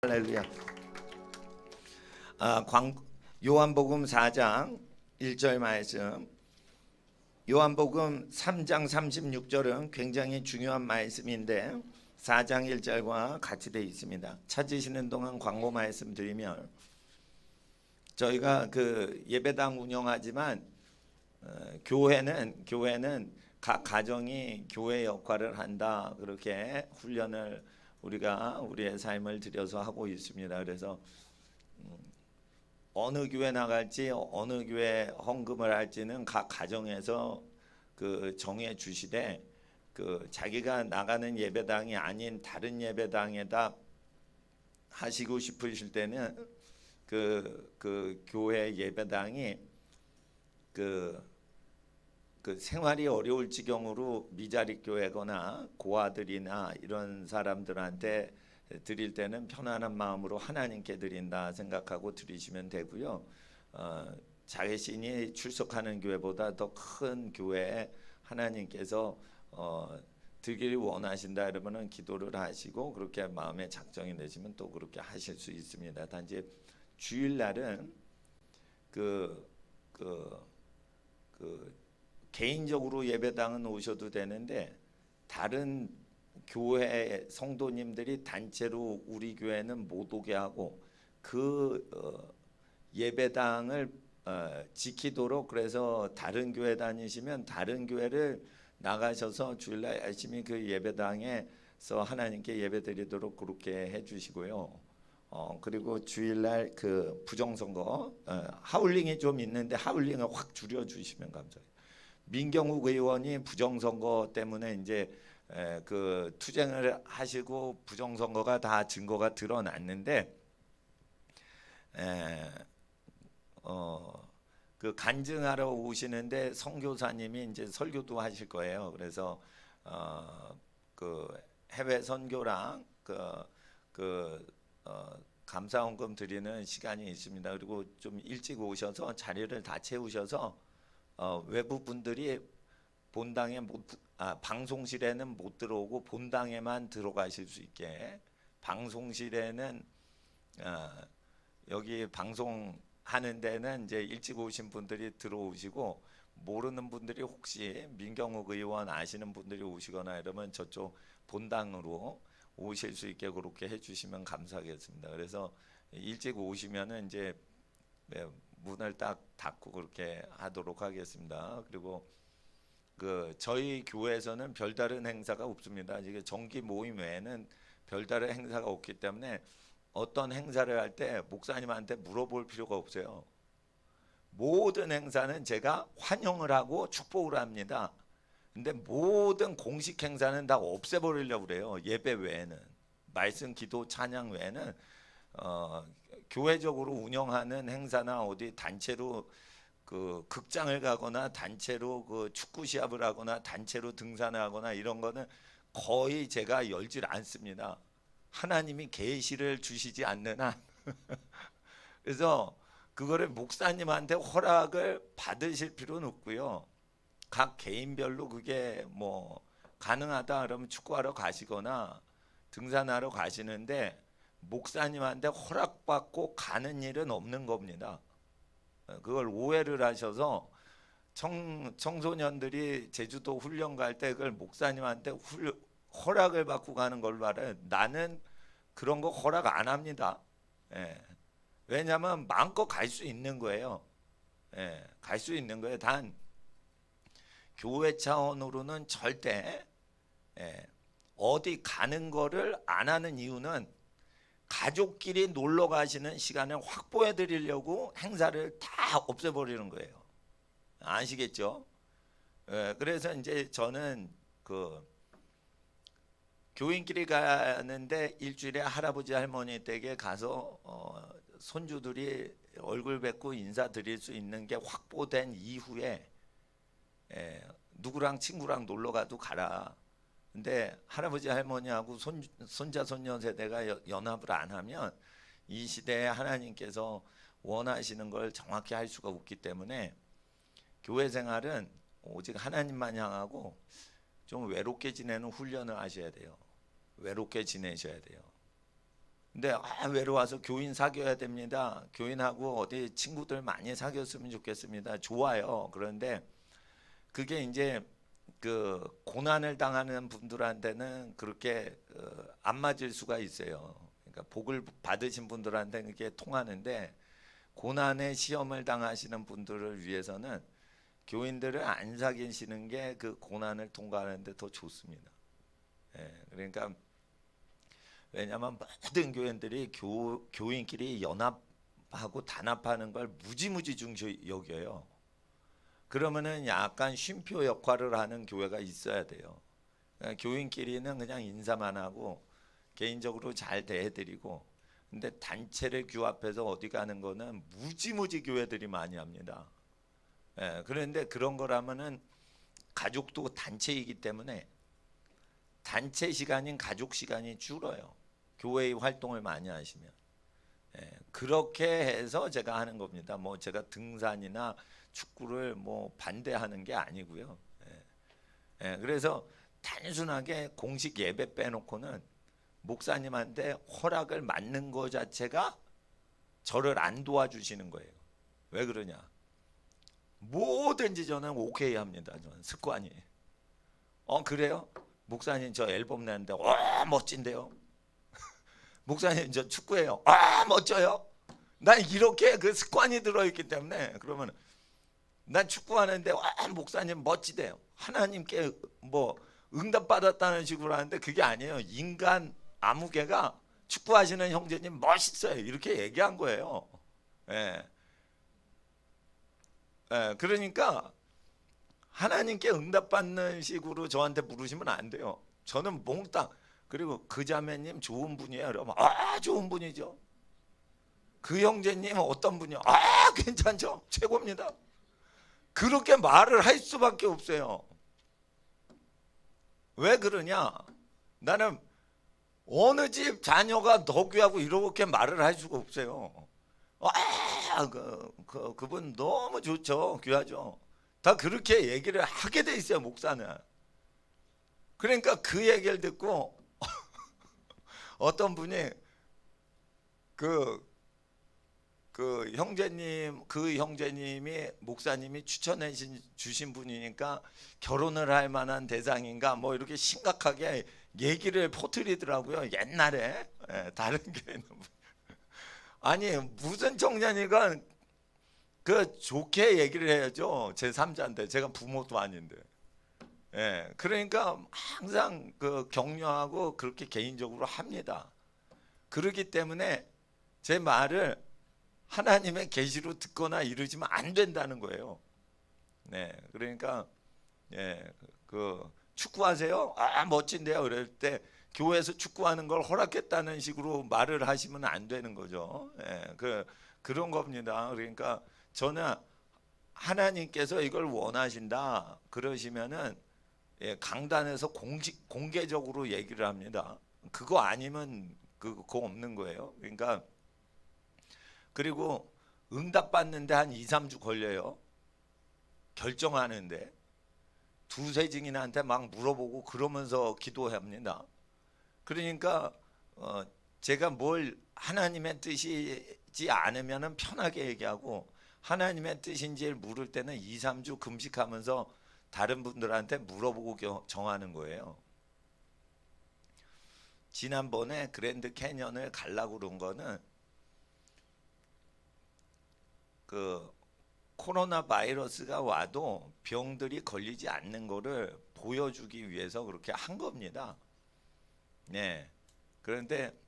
할렐루야. 요한복음 4장 1절 말씀. 요한복음 3장 36절은 굉장히 중요한 말씀인데 4장 1절과 같이 되어 있습니다. 찾으시는 동안 광고 말씀드리면 저희가 그 예배당 운영하지만 교회는 각 가정이 교회 역할을 한다, 그렇게 훈련을 우리가 우리의 삶을 들여서 하고 있습니다. 그래서 어느 교회 나갈지 어느 교회 헌금을 할지는 각 가정에서 그 정해 주시되, 그 자기가 나가는 예배당이 아닌 다른 예배당에다 하시고 싶으실 때는 그 교회 예배당이 그 생활이 어려울 지경으로 미자립 교회거나 고아들이나 이런 사람들한테 드릴 때는 편안한 마음으로 하나님께 드린다 생각하고 드리시면 되고요. 자신이 출석하는 교회보다 더 큰 교회에 하나님께서 드리기를 원하신다 이러면은 기도를 하시고 그렇게 마음에 작정이 되시면 또 그렇게 하실 수 있습니다. 단지 주일날은 그 개인적으로 예배당은 오셔도 되는데 다른 교회 성도님들이 단체로 우리 교회는 못 오게 하고 예배당을 지키도록, 그래서 다른 교회 다니시면 다른 교회를 나가셔서 주일날 열심히 그 예배당에서 하나님께 예배드리도록 그렇게 해주시고요. 그리고 주일날 그 부정선거 하울링이 좀 있는데 하울링을 확 줄여주시면 감사해요. 민경욱 의원이 부정선거 때문에 이제 그 투쟁을 하시고 부정선거가 다 증거가 드러났는데 그 간증하러 오시는데 선교사님이 이제 설교도 하실 거예요. 그래서 그 해외 선교랑 감사원금 드리는 시간이 있습니다. 그리고 좀 일찍 오셔서 자리를 다 채우셔서 외부 분들이 본당에 방송실에는 못 들어오고 본당에만 들어가실 수 있게, 방송실에는 여기 방송하는 데는 이제 일찍 오신 분들이 들어오시고, 모르는 분들이 혹시 민경욱 의원 아시는 분들이 오시거나 이러면 저쪽 본당으로 오실 수 있게 그렇게 해주시면 감사하겠습니다. 그래서 일찍 오시면은 이제 문을 딱 닫고 그렇게 하도록 하겠습니다. 그리고 그 저희 교회에서는 별다른 행사가 없습니다. 이게 정기 모임 외에는 별다른 행사가 없기 때문에 어떤 행사를 할 때 목사님한테 물어볼 필요가 없어요. 모든 행사는 제가 환영을 하고 축복을 합니다. 근데 모든 공식 행사는 다 없애버리려고 그래요. 예배 외에는, 말씀, 기도, 찬양 외에는 교회적으로 운영하는 행사나 어디 단체로 그 극장을 가거나 단체로 그 축구 시합을 하거나 단체로 등산을 하거나 이런 거는 거의 제가 열질 않습니다. 하나님이 계시를 주시지 않는 한. 그래서 그거를 목사님한테 허락을 받으실 필요는 없고요. 각 개인별로 그게 뭐 가능하다 그러면 축구하러 가시거나 등산하러 가시는데 목사님한테 허락받고 가는 일은 없는 겁니다. 그걸 오해를 하셔서 청소년들이 제주도 훈련 갈 때 그걸 목사님한테 허락을 받고 가는 걸 말해. 나는 그런 거 허락 안 합니다. 왜냐하면 마음껏 갈 수 있는 거예요. 갈 수 있는 거예요. 단 교회 차원으로는 절대 어디 가는 거를 안 하는 이유는 가족끼리 놀러 가시는 시간을 확보해 드리려고 행사를 다 없애버리는 거예요. 아시겠죠? 그래서 이제 저는 그 교인끼리 가는데 일주일에 할아버지 할머니 댁에 가서 손주들이 얼굴 뵙고 인사드릴 수 있는 게 확보된 이후에 누구랑 친구랑 놀러 가도 가라. 근데 할아버지 할머니하고 손자 손녀 세대가 연합을 안 하면 이 시대에 하나님께서 원하시는 걸 정확히 할 수가 없기 때문에 교회 생활은 오직 하나님만 향하고 좀 외롭게 지내는 훈련을 하셔야 돼요. 외롭게 지내셔야 돼요. 근데 외로워서 교인 사귀어야 됩니다. 교인하고 어디 친구들 많이 사귀었으면 좋겠습니다. 좋아요. 그런데 그게 이제 그 고난을 당하는 분들한테는 그렇게 안 맞을 수가 있어요. 그러니까 복을 받으신 분들한테는 그게 통하는데 고난의 시험을 당하시는 분들을 위해서는 교인들을 안 사귀시는 게 그 고난을 통과하는 데 더 좋습니다. 예, 그러니까 왜냐하면 모든 교인들이 교인끼리 연합하고 단합하는 걸 무지무지 중시 여겨요. 그러면은 약간 쉼표 역할을 하는 교회가 있어야 돼요. 그러니까 교인끼리는 그냥 인사만 하고 개인적으로 잘 대해드리고, 근데 단체를 규합해서 어디 가는 거는 무지무지 교회들이 많이 합니다. 예, 그런데 그런 거라면은 가족도 단체이기 때문에 단체 시간인 가족 시간이 줄어요. 교회의 활동을 많이 하시면. 예, 그렇게 해서 제가 하는 겁니다. 뭐 제가 등산이나 축구를 뭐 반대하는 게 아니고요. 예, 예, 그래서 단순하게 공식 예배 빼놓고는 목사님한테 허락을 받는 것 자체가 저를 안 도와주시는 거예요. 왜 그러냐? 뭐든지 저는 오케이 합니다. 저는 습관이. 그래요? 목사님 저 앨범 내는데 멋진데요. 목사님 저 축구해요. 멋져요. 난 이렇게 그 습관이 들어있기 때문에 그러면 난 축구하는데 목사님 멋지대요. 하나님께 뭐 응답 받았다는 식으로 하는데 그게 아니에요. 인간 아무개가 축구하시는 형제님 멋있어요. 이렇게 얘기한 거예요. 예. 예. 그러니까 하나님께 응답받는 식으로 저한테 물으시면 안 돼요. 저는 몽땅. 그리고 그 자매님 좋은 분이에요. 여러분 좋은 분이죠. 그 형제님 어떤 분이요? 괜찮죠. 최고입니다. 그렇게 말을 할 수밖에 없어요. 왜 그러냐? 나는 어느 집 자녀가 더 귀하고 이렇게 말을 할 수가 없어요. 그분 너무 좋죠. 귀하죠. 다 그렇게 얘기를 하게 돼 있어요. 목사는. 그러니까 그 얘기를 듣고 어떤 분이 그 형제님이 목사님이 추천해 주신 분이니까 결혼을 할 만한 대상인가 뭐 이렇게 심각하게 얘기를 퍼뜨리더라고요. 옛날에 다른 교회는 아니 무슨 청년이가 그 좋게 얘기를 해야죠. 제 3자인데 제가 부모도 아닌데. 그러니까 항상 그 격려하고 그렇게 개인적으로 합니다. 그렇기 때문에 제 말을 하나님의 계시로 듣거나 이러지면 안 된다는 거예요. 네, 그러니까 그 축구하세요? 멋진데요. 그럴 때 교회에서 축구하는 걸 허락했다는 식으로 말을 하시면 안 되는 거죠. 그런 겁니다. 그러니까 저는 하나님께서 이걸 원하신다 그러시면은 강단에서 공개적으로 얘기를 합니다. 그거 아니면 그거 없는 거예요. 그러니까 그리고 응답 받는데 한 2, 3주 걸려요. 결정하는데 두세 증인한테 막 물어보고 그러면서 기도합니다. 그러니까 제가 뭘 하나님의 뜻이지 않으면 편하게 얘기하고 하나님의 뜻인지를 물을 때는 2, 3주 금식하면서 다른 분들한테 물어보고 정하는 거예요. 지난번에 그랜드 캐년을 가려고 그런 거는 그 코로나 바이러스가 와도 병들이 걸리지 않는 거를 보여주기 위해서 그렇게 한 겁니다. 네. 그런데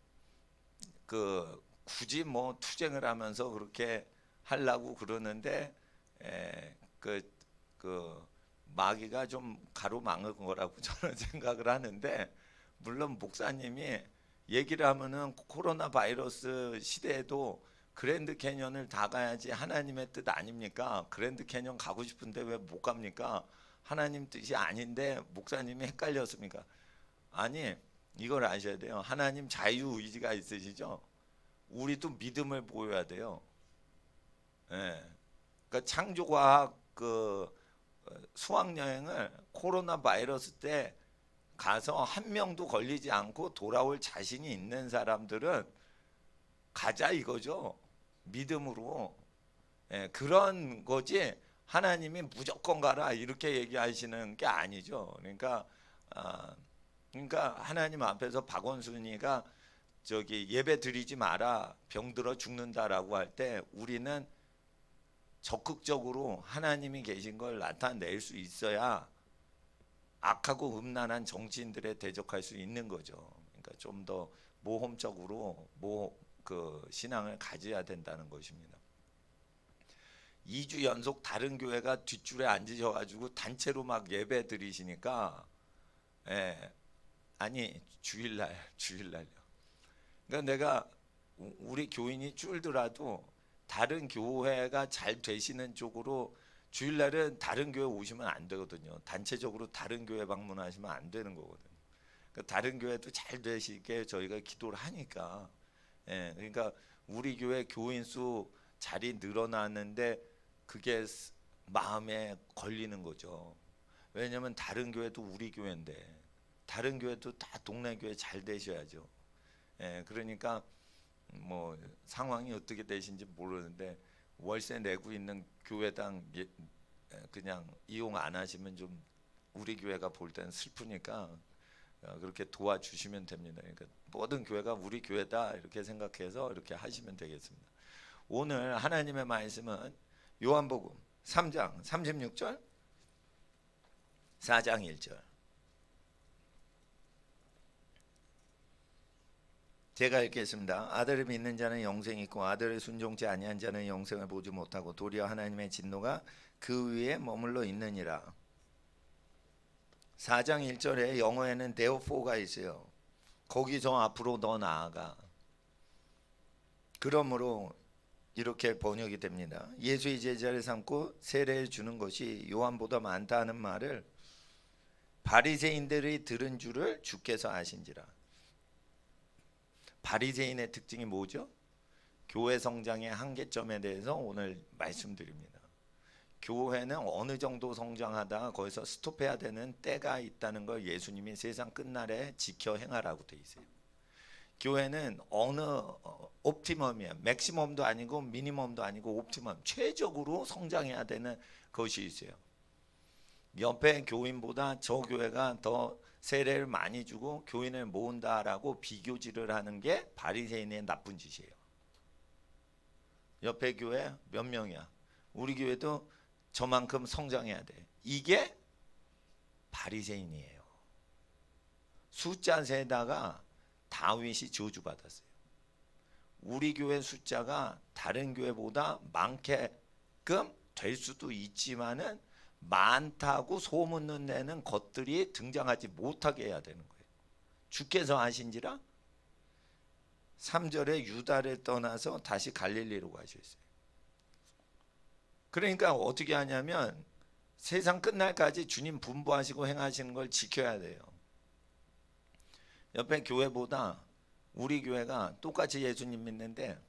그 굳이 뭐 투쟁을 하면서 그렇게 하려고 그러는데 그 마귀가 좀 가로막은 거라고 저는 생각을 하는데, 물론 목사님이 얘기를 하면은 코로나 바이러스 시대에도 그랜드 캐년을 다 가야지 하나님의 뜻 아닙니까? 그랜드 캐년 가고 싶은데 왜 못 갑니까? 하나님 뜻이 아닌데 목사님이 헷갈렸습니까? 아니, 이걸 아셔야 돼요. 하나님 자유의지가 있으시죠? 우리도 믿음을 보여야 돼요. 그러니까 창조과학 그 수학여행을 코로나 바이러스 때 가서 한 명도 걸리지 않고 돌아올 자신이 있는 사람들은 가자 이거죠. 믿음으로. 예, 그런 거지. 하나님이 무조건 가라 이렇게 얘기하시는 게 아니죠. 그러니까 하나님 앞에서 박원순이가 저기 예배 드리지 마라 병들어 죽는다라고 할 때 우리는 적극적으로 하나님이 계신 걸 나타낼 수 있어야 악하고 음란한 정치인들에 대적할 수 있는 거죠. 그러니까 좀 더 모험적으로 그 신앙을 가져야 된다는 것입니다. 2주 연속 다른 교회가 뒷줄에 앉으셔가지고 단체로 막 예배 드리시니까, 예, 아니 주일날요. 그러니까 내가 우리 교인이 줄더라도 다른 교회가 잘 되시는 쪽으로 주일날은 다른 교회 오시면 안 되거든요. 단체적으로 다른 교회 방문하시면 안 되는 거거든요. 그러니까 다른 교회도 잘 되시게 저희가 기도를 하니까. 예, 그러니까 우리 교회 교인 수 자리 늘어나는데 그게 마음에 걸리는 거죠. 왜냐하면 다른 교회도 우리 교회인데 다른 교회도 다 동네 교회 잘 되셔야죠. 예, 그러니까 뭐 상황이 어떻게 되신지 모르는데 월세 내고 있는 교회당 그냥 이용 안 하시면 좀 우리 교회가 볼 때는 슬프니까 그렇게 도와주시면 됩니다. 그러니까 모든 교회가 우리 교회다 이렇게 생각해서 이렇게 하시면 되겠습니다. 오늘 하나님의 말씀은 요한복음 3장 36절 4장 1절 제가 읽겠습니다. 아들을 믿는 자는 영생이 있고 아들을 순종치 아니한 자는 영생을 보지 못하고 도리어 하나님의 진노가 그 위에 머물러 있느니라. 4장 1절에 영어에는 therefore가 있어요. 거기서 앞으로 더 나아가. 그러므로 이렇게 번역이 됩니다. 예수의 제자를 삼고 세례를 주는 것이 요한보다 많다 하는 말을 바리새인들이 들은 줄을 주께서 아신지라. 바리새인의 특징이 뭐죠? 교회 성장의 한계점에 대해서 오늘 말씀드립니다. 교회는 어느 정도 성장하다가 거기서 스톱해야 되는 때가 있다는 걸 예수님이 세상 끝날에 지켜 행하라고 돼 있어요. 교회는 어느 옵티멈이야. 맥시멈도 아니고 미니멈도 아니고 옵티멈, 최적으로 성장해야 되는 것이 있어요. 옆에 교인보다 저 교회가 더 세례를 많이 주고 교인을 모은다라고 비교질을 하는 게 바리새인의 나쁜 짓이에요. 옆에 교회 몇 명이야. 우리 교회도 저만큼 성장해야 돼. 이게 바리새인이에요. 숫자 세다가 다윗이 저주받았어요. 우리 교회 숫자가 다른 교회보다 많게끔 될 수도 있지만은 많다고 소문을 내는 것들이 등장하지 못하게 해야 되는 거예요. 주께서 하신지라 3절에 유다를 떠나서 다시 갈릴리로 가셨어요. 그러니까 어떻게 하냐면 세상 끝날까지 주님 분부하시고 행하시는 걸 지켜야 돼요. 옆에 교회보다 우리 교회가 똑같이 예수님 믿는데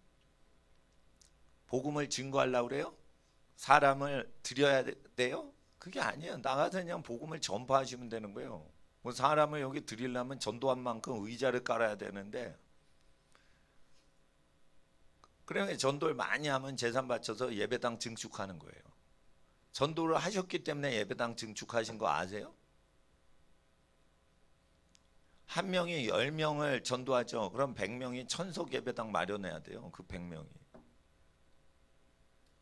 복음을 증거하려고 그래요? 사람을 드려야 돼요? 그게 아니에요. 나가서 그냥 복음을 전파하시면 되는 거예요. 뭐 사람을 여기 드리려면 전도한 만큼 의자를 깔아야 되는데 그러면 전도를 많이 하면 재산 바쳐서 예배당 증축하는 거예요. 전도를 하셨기 때문에 예배당 증축하신 거 아세요? 한 명이 10명을 전도하죠. 그럼 100명이 천석 예배당 마련해야 돼요. 그 100명이.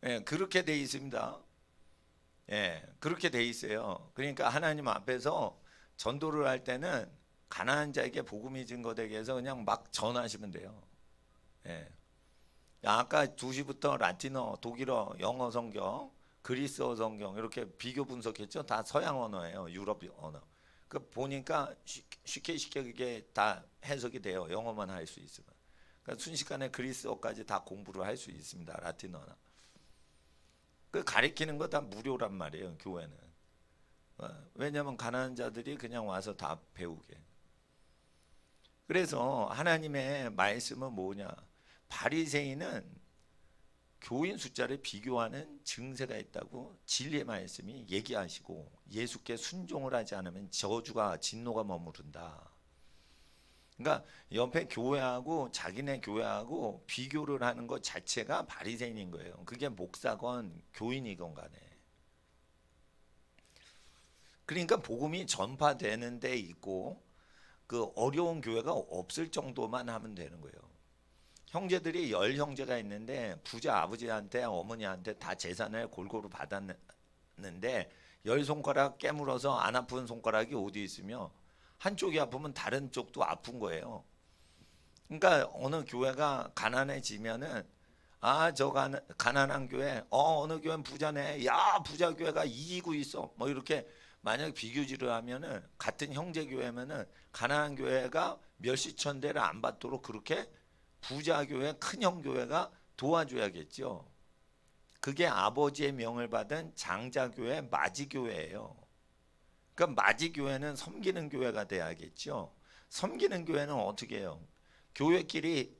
예, 그렇게 돼 있습니다. 예, 그렇게 돼 있어요. 그러니까 하나님 앞에서 전도를 할 때는 가난한 자에게 복음이 증거되게 해서 그냥 막 전하시면 돼요. 예. 아까 2시부터 라틴어, 독일어, 영어 성경, 그리스어 성경 이렇게 비교 분석했죠. 다 서양 언어예요. 유럽 언어. 그 보니까 쉽게 그게 다 해석이 돼요. 영어만 할 수 있으면. 그러니까 순식간에 그리스어까지 다 공부를 할 수 있습니다. 라틴어나. 그 가리키는 거 다 무료란 말이에요. 교회는. 왜냐하면 가난한 자들이 그냥 와서 다 배우게. 그래서 하나님의 말씀은 뭐냐? 바리새인은 교인 숫자를 비교하는 증세가 있다고 진리의 말씀이 얘기하시고 예수께 순종을 하지 않으면 저주가 진노가 머무른다. 그러니까 옆에 교회하고 자기네 교회하고 비교를 하는 것 자체가 바리새인인 거예요. 그게 목사건 교인이건 간에. 그러니까 복음이 전파되는 데 있고 그 어려운 교회가 없을 정도만 하면 되는 거예요. 형제들이 10형제가 있는데 부자 아버지한테 어머니한테 다 재산을 골고루 받았는데 10손가락 깨물어서 안 아픈 손가락이 어디 있으며 한쪽이 아프면 다른 쪽도 아픈 거예요. 그러니까 어느 교회가 가난해지면은 저 가난한 교회 어느 교회는 부자네, 야 부자 교회가 이기고 있어, 뭐 이렇게 만약 비교질을 하면은 같은 형제 교회면은 가난한 교회가 멸시천대를 안 받도록 그렇게 부자 교회 큰형 교회가 도와줘야겠죠. 그게 아버지의 명을 받은 장자교회 마지교회예요. 그러니까 마지교회는 섬기는 교회가 돼야겠죠. 섬기는 교회는 어떻게 해요? 교회끼리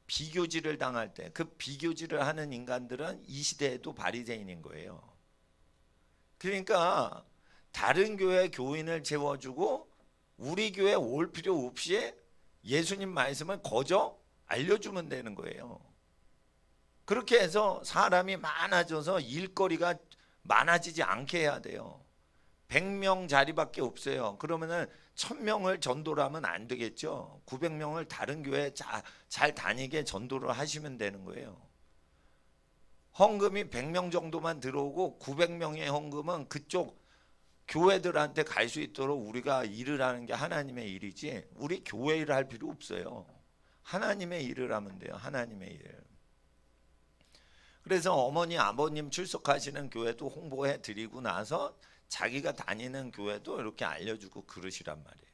비교질을 당할 때 그 비교질을 하는 인간들은 이 시대에도 바리새인인 거예요. 그러니까 다른 교회 교인을 채워주고 우리 교회 올 필요 없이 예수님 말씀을 거저 알려주면 되는 거예요. 그렇게 해서 사람이 많아져서 일거리가 많아지지 않게 해야 돼요. 100명 자리밖에 없어요. 그러면은 1000명을 전도를 하면 안 되겠죠. 900명을 다른 교회에 잘 다니게 전도를 하시면 되는 거예요. 헌금이 100명 정도만 들어오고 900명의 헌금은 그쪽 교회들한테 갈 수 있도록 우리가 일을 하는 게 하나님의 일이지 우리 교회 일을 할 필요 없어요. 하나님의 일을 하면 돼요. 하나님의 일. 그래서 어머니 아버님 출석하시는 교회도 홍보해 드리고 나서 자기가 다니는 교회도 이렇게 알려주고 그러시란 말이에요.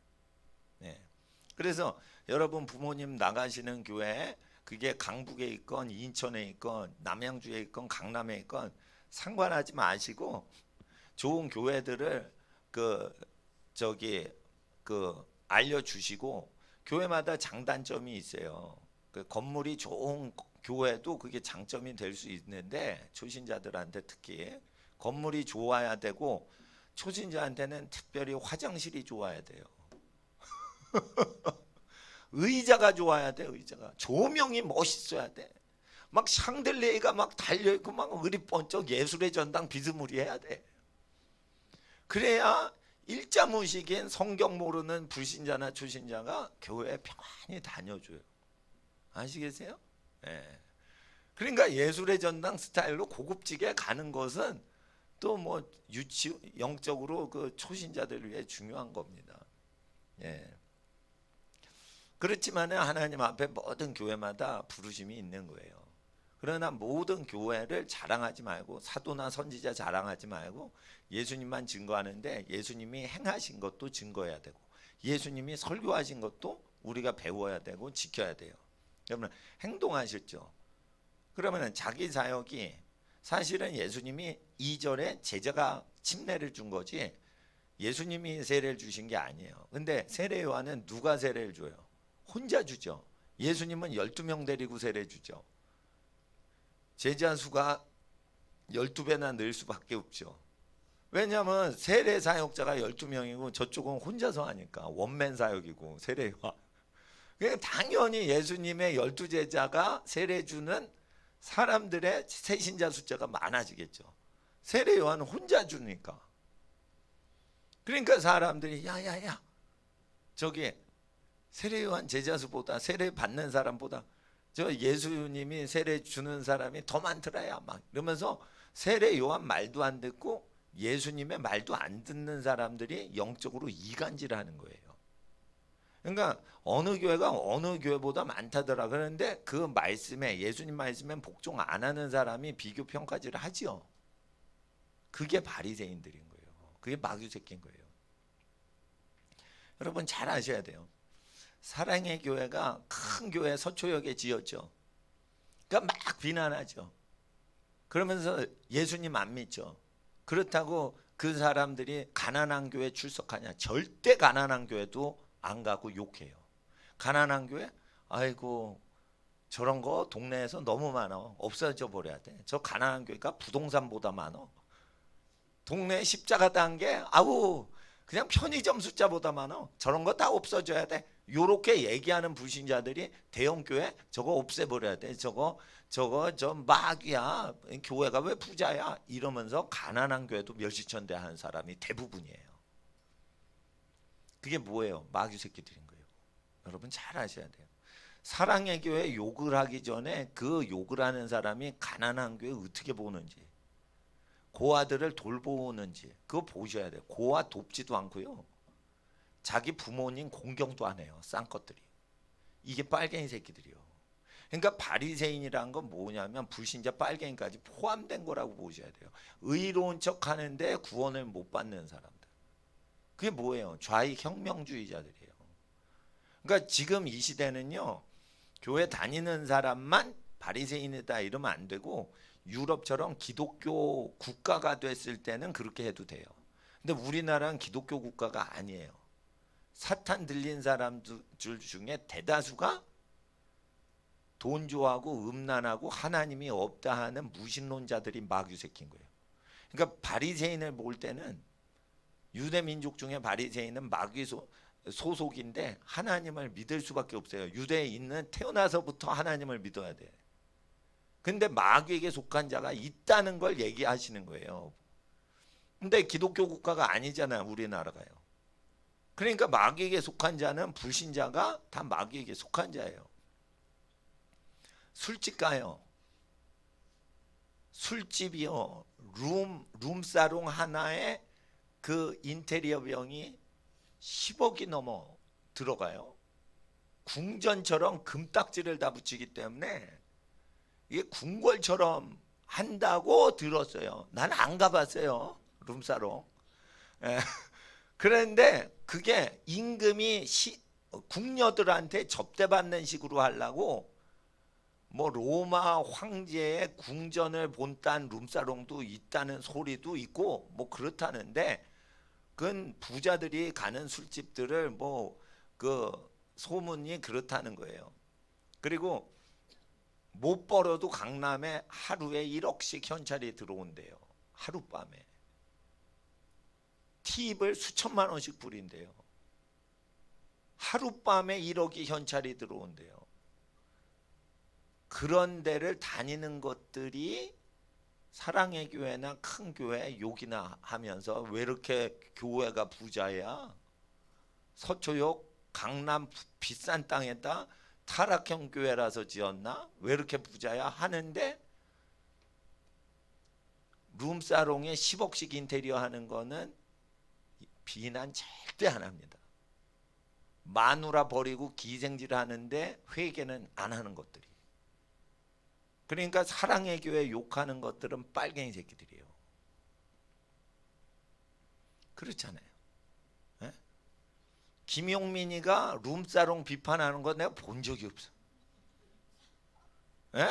네. 그래서 여러분 부모님 나가시는 교회 그게 강북에 있건 인천에 있건 남양주에 있건 강남에 있건 상관하지 마시고 좋은 교회들을 알려주시고 교회마다 장단점이 있어요. 그 건물이 좋은 교회도 그게 장점이 될 수 있는데 초신자들한테 특히 건물이 좋아야 되고 초신자한테는 특별히 화장실이 좋아야 돼요. 의자가 좋아야 돼. 의자가 조명이 멋있어야 돼. 막 샹들리에가 막 달려있고 막 의리번쩍 예술의 전당 비스무리해야 돼. 그래야 일자무식인 성경 모르는 불신자나 초신자가 교회에 편히 다녀줘요. 아시겠어요? 네. 그러니까 예술의 전당 스타일로 고급지게 가는 것은 또 뭐 영적으로 그 초신자들을 위해 중요한 겁니다. 예. 그렇지만 하나님 앞에 모든 교회마다 부르심이 있는 거예요. 그러나 모든 교회를 자랑하지 말고 사도나 선지자 자랑하지 말고 예수님만 증거하는데 예수님이 행하신 것도 증거해야 되고 예수님이 설교하신 것도 우리가 배워야 되고 지켜야 돼요. 여러분 행동하셨죠? 그러면 자기 사역이 사실은 예수님이 2절에 제자가 침례를 준 거지 예수님이 세례를 주신 게 아니에요. 근데 세례 요한은 누가 세례를 줘요? 혼자 주죠. 예수님은 12명 데리고 세례 주죠. 제자 수가 12배나 늘 수밖에 없죠. 왜냐하면 세례 사역자가 12명이고 저쪽은 혼자서 하니까 원맨 사역이고 세례 요한. 당연히 예수님의 12제자가 세례 주는 사람들의 새신자 숫자가 많아지겠죠. 세례 요한은 혼자 주니까. 그러니까 사람들이 야야야 저기 세례 요한 제자 수보다 세례 받는 사람보다 저 예수님이 세례 주는 사람이 더 많더라야 막 이러면서 세례 요한 말도 안 듣고 예수님의 말도 안 듣는 사람들이 영적으로 이간질하는 거예요. 그러니까 어느 교회가 어느 교회보다 많다더라 그러는데 그 말씀에 예수님 말씀에 복종 안 하는 사람이 비교 평가질을 하지요. 그게 바리새인들인 거예요. 그게 마귀새끼인 거예요. 여러분 잘 아셔야 돼요. 사랑의 교회가 큰 교회 서초역에 지었죠. 그러니까 막 비난하죠. 그러면서 예수님 안 믿죠. 그렇다고 그 사람들이 가난한 교회 출석하냐? 절대 가난한 교회도 안 가고 욕해요. 가난한 교회? 아이고 저런 거 동네에서 너무 많아. 없어져 버려야 돼. 저 가난한 교회가 부동산보다 많아. 동네 십자가 단계 아우 그냥 편의점 숫자보다 많아. 저런 거 다 없어져야 돼. 요렇게 얘기하는 불신자들이 대형교회 저거 없애버려야 돼. 저거 저 마귀야. 교회가 왜 부자야? 이러면서 가난한 교회도 멸시천대 하는 사람이 대부분이에요. 그게 뭐예요? 마귀 새끼들인 거예요. 여러분 잘 아셔야 돼요. 사랑의 교회 욕을 하기 전에 그 욕을 하는 사람이 가난한 교회 어떻게 보는지, 고아들을 돌보는지 그거 보셔야 돼요. 고아 돕지도 않고요. 자기 부모님 공경도 안 해요. 쌍것들이. 이게 빨갱이 새끼들이요. 그러니까 바리새인이란 건 뭐냐면 불신자 빨갱이까지 포함된 거라고 보셔야 돼요. 의로운 척 하는데 구원을 못 받는 사람들. 그게 뭐예요? 좌익 혁명주의자들이에요. 그러니까 지금 이 시대는요. 교회 다니는 사람만 바리새인이다 이러면 안 되고 유럽처럼 기독교 국가가 됐을 때는 그렇게 해도 돼요. 근데 우리나라는 기독교 국가가 아니에요. 사탄 들린 사람들 중에 대다수가 돈 좋아하고 음란하고 하나님이 없다 하는 무신론자들이 마귀 새끼인 거예요. 그러니까 바리새인을 볼 때는 유대 민족 중에 바리새인은 마귀 소속인데 하나님을 믿을 수밖에 없어요. 유대에 있는 태어나서부터 하나님을 믿어야 돼. 근데 마귀에게 속한 자가 있다는 걸 얘기하시는 거예요. 근데 기독교 국가가 아니잖아요. 우리나라가요. 그러니까 마귀에게 속한 자는 불신자가 다 마귀에게 속한 자예요. 술집 가요. 술집이요. 룸사롱 하나에 그 인테리어 비용이 10억이 넘어 들어가요. 궁전처럼 금딱지를 다 붙이기 때문에 이게 궁궐처럼 한다고 들었어요. 난 안 가봤어요. 룸사롱. 그런데 그게 임금이 궁녀들한테 접대받는 식으로 하려고 뭐 로마 황제의 궁전을 본딴 룸사롱도 있다는 소리도 있고 뭐 그렇다는데 그건 부자들이 가는 술집들을 뭐 그 소문이 그렇다는 거예요. 그리고 못 벌어도 강남에 하루에 1억씩 현찰이 들어온대요. 하룻밤에. 팁을 수천만 원씩 뿌린대요. 하룻밤에 1억이 현찰이 들어온대요. 그런 데를 다니는 것들이 사랑의 교회나 큰 교회 욕이나 하면서 왜 이렇게 교회가 부자야? 서초역 강남 비싼 땅에다 타락형 교회라서 지었나? 왜 이렇게 부자야? 하는데 룸사롱에 10억씩 인테리어 하는 거는 비난 절대 안 합니다. 마누라 버리고 기생질 하는데 회개는 안 하는 것들이. 그러니까 사랑의 교회 욕하는 것들은 빨갱이 새끼들이에요. 그렇잖아요. 에? 김용민이가 룸사롱 비판하는 거 내가 본 적이 없어. 에?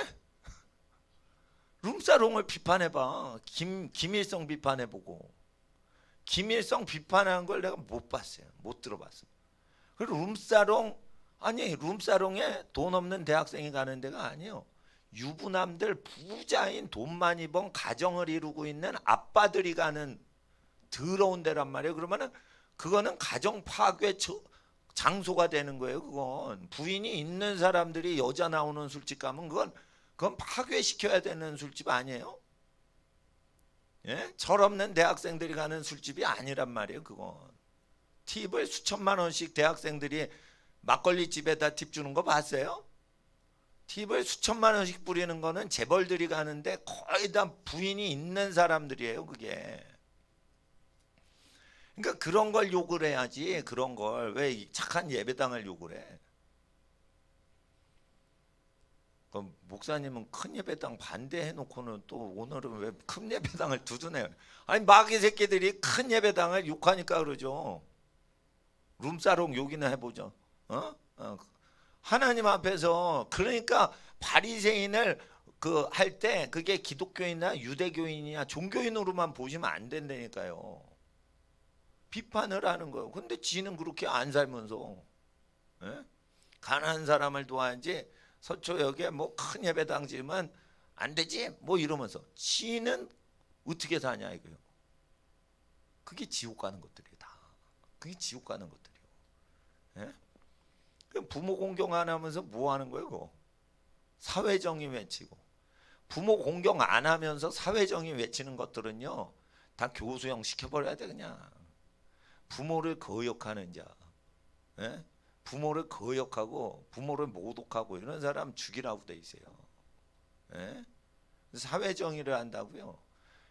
룸사롱을 비판해봐. 김일성 비판해보고. 김일성 비판하는 걸 내가 못 봤어요. 못 들어봤어. 그리고 룸사롱 아니 룸사롱에 돈 없는 대학생이 가는 데가 아니에요. 유부남들 부자인 돈 많이 번 가정을 이루고 있는 아빠들이 가는 더러운 데란 말이에요. 그러면은 그거는 가정 파괴 장소가 되는 거예요. 그건 부인이 있는 사람들이 여자 나오는 술집 가면 그건 파괴시켜야 되는 술집 아니에요. 예? 철없는 대학생들이 가는 술집이 아니란 말이에요. 그건 팁을 수천만 원씩 대학생들이 막걸리 집에다 팁 주는 거 봤어요? 팁을 수천만 원씩 뿌리는 거는 재벌들이 가는데 거의 다 부인이 있는 사람들이에요. 그게. 그러니까 그런 걸 욕을 해야지. 그런 걸 왜 착한 예배당을 욕을 해? 그럼 목사님은 큰 예배당 반대해놓고는 또 오늘은 왜 큰 예배당을 두드네요? 아니 마귀 새끼들이 큰 예배당을 욕하니까 그러죠. 룸사롱 욕이나 해보죠. 하나님 앞에서 그러니까 바리새인을 그 할 때 그게 기독교인이나 유대교인이냐 종교인으로만 보시면 안 된다니까요. 비판을 하는 거예요. 근데 지는 그렇게 안 살면서 가난한 사람을 도와야지 서초역에 뭐 큰 예배당 지으면 안 되지 뭐 이러면서 지는 어떻게 사냐 이거요. 그게 지옥 가는 것들이다. 그게 지옥 가는 것들이요. 예? 그 부모 공경 안 하면서 뭐 하는 거예요? 그거? 사회정의 외치고. 부모 공경 안 하면서 사회정의 외치는 것들은요, 다 교수형 시켜버려야 돼. 그냥 부모를 거역하는 자, 예? 부모를 거역하고 부모를 모독하고 이런 사람 죽이라고 돼 있어요. 예? 사회정의를 한다고요.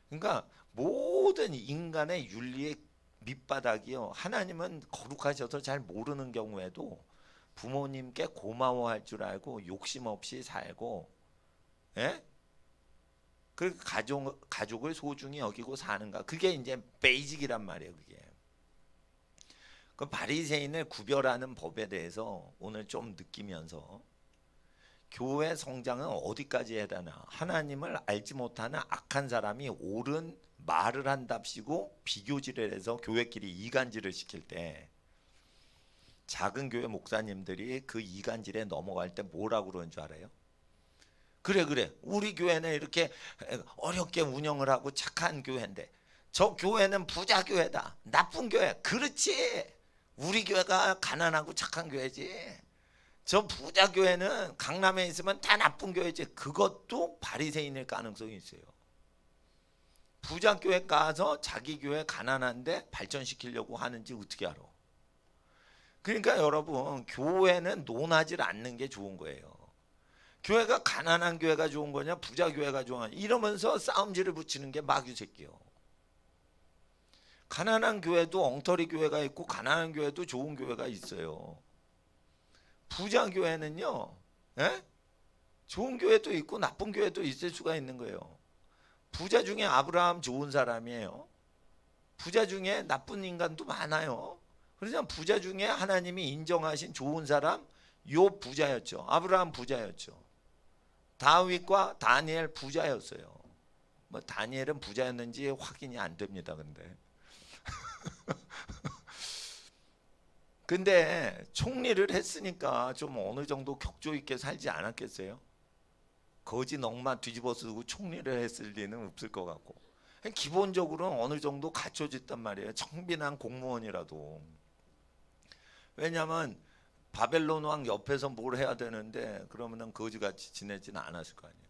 그러니까 모든 인간의 윤리의 밑바닥이요, 하나님은 거룩하셔서 잘 모르는 경우에도 부모님께 고마워할 줄 알고 욕심 없이 살고, 예? 그 가족을 소중히 여기고 사는가, 그게 이제 베이직이란 말이에요. 그게 그 바리새인을 구별하는 법에 대해서 오늘 좀 느끼면서, 교회 성장은 어디까지 해야 되나? 하나님을 알지 못하는 악한 사람이 옳은 말을 한답시고 비교질을 해서 교회끼리 이간질을 시킬 때, 작은 교회 목사님들이 그 이간질에 넘어갈 때 뭐라고 그러는 줄 알아요? 그래 우리 교회는 이렇게 어렵게 운영을 하고 착한 교회인데 저 교회는 부자 교회다, 나쁜 교회. 그렇지, 우리 교회가 가난하고 착한 교회지, 저 부자 교회는 강남에 있으면 다 나쁜 교회지. 그것도 바리새인일 가능성이 있어요. 부자 교회 가서 자기 교회 가난한데 발전시키려고 하는지 어떻게 알아? 그러니까 여러분, 교회는 논하지 않는 게 좋은 거예요. 교회가 가난한 교회가 좋은 거냐 부자 교회가 좋은 거냐 이러면서 싸움질을 붙이는 게 마귀 새끼요. 가난한 교회도 엉터리 교회가 있고 가난한 교회도 좋은 교회가 있어요. 부자 교회는요, 예? 좋은 교회도 있고 나쁜 교회도 있을 수가 있는 거예요. 부자 중에 아브라함 좋은 사람이에요. 부자 중에 나쁜 인간도 많아요. 그래서 부자 중에 하나님이 인정하신 좋은 사람, 욥 부자였죠. 아브라함 부자였죠. 다윗과 다니엘 부자였어요. 뭐 다니엘은 부자였는지 확인이 안 됩니다. 근데 총리를 했으니까 좀 어느 정도 격조 있게 살지 않았겠어요? 거지 넋만 뒤집어 쓰고 총리를 했을 리는 없을 것 같고, 기본적으로는 어느 정도 갖춰졌단 말이에요. 청빈한 공무원이라도. 왜냐하면 바벨론 왕 옆에서 뭘 해야 되는데 그러면은 거지같이 지내지는 않았을 거 아니에요.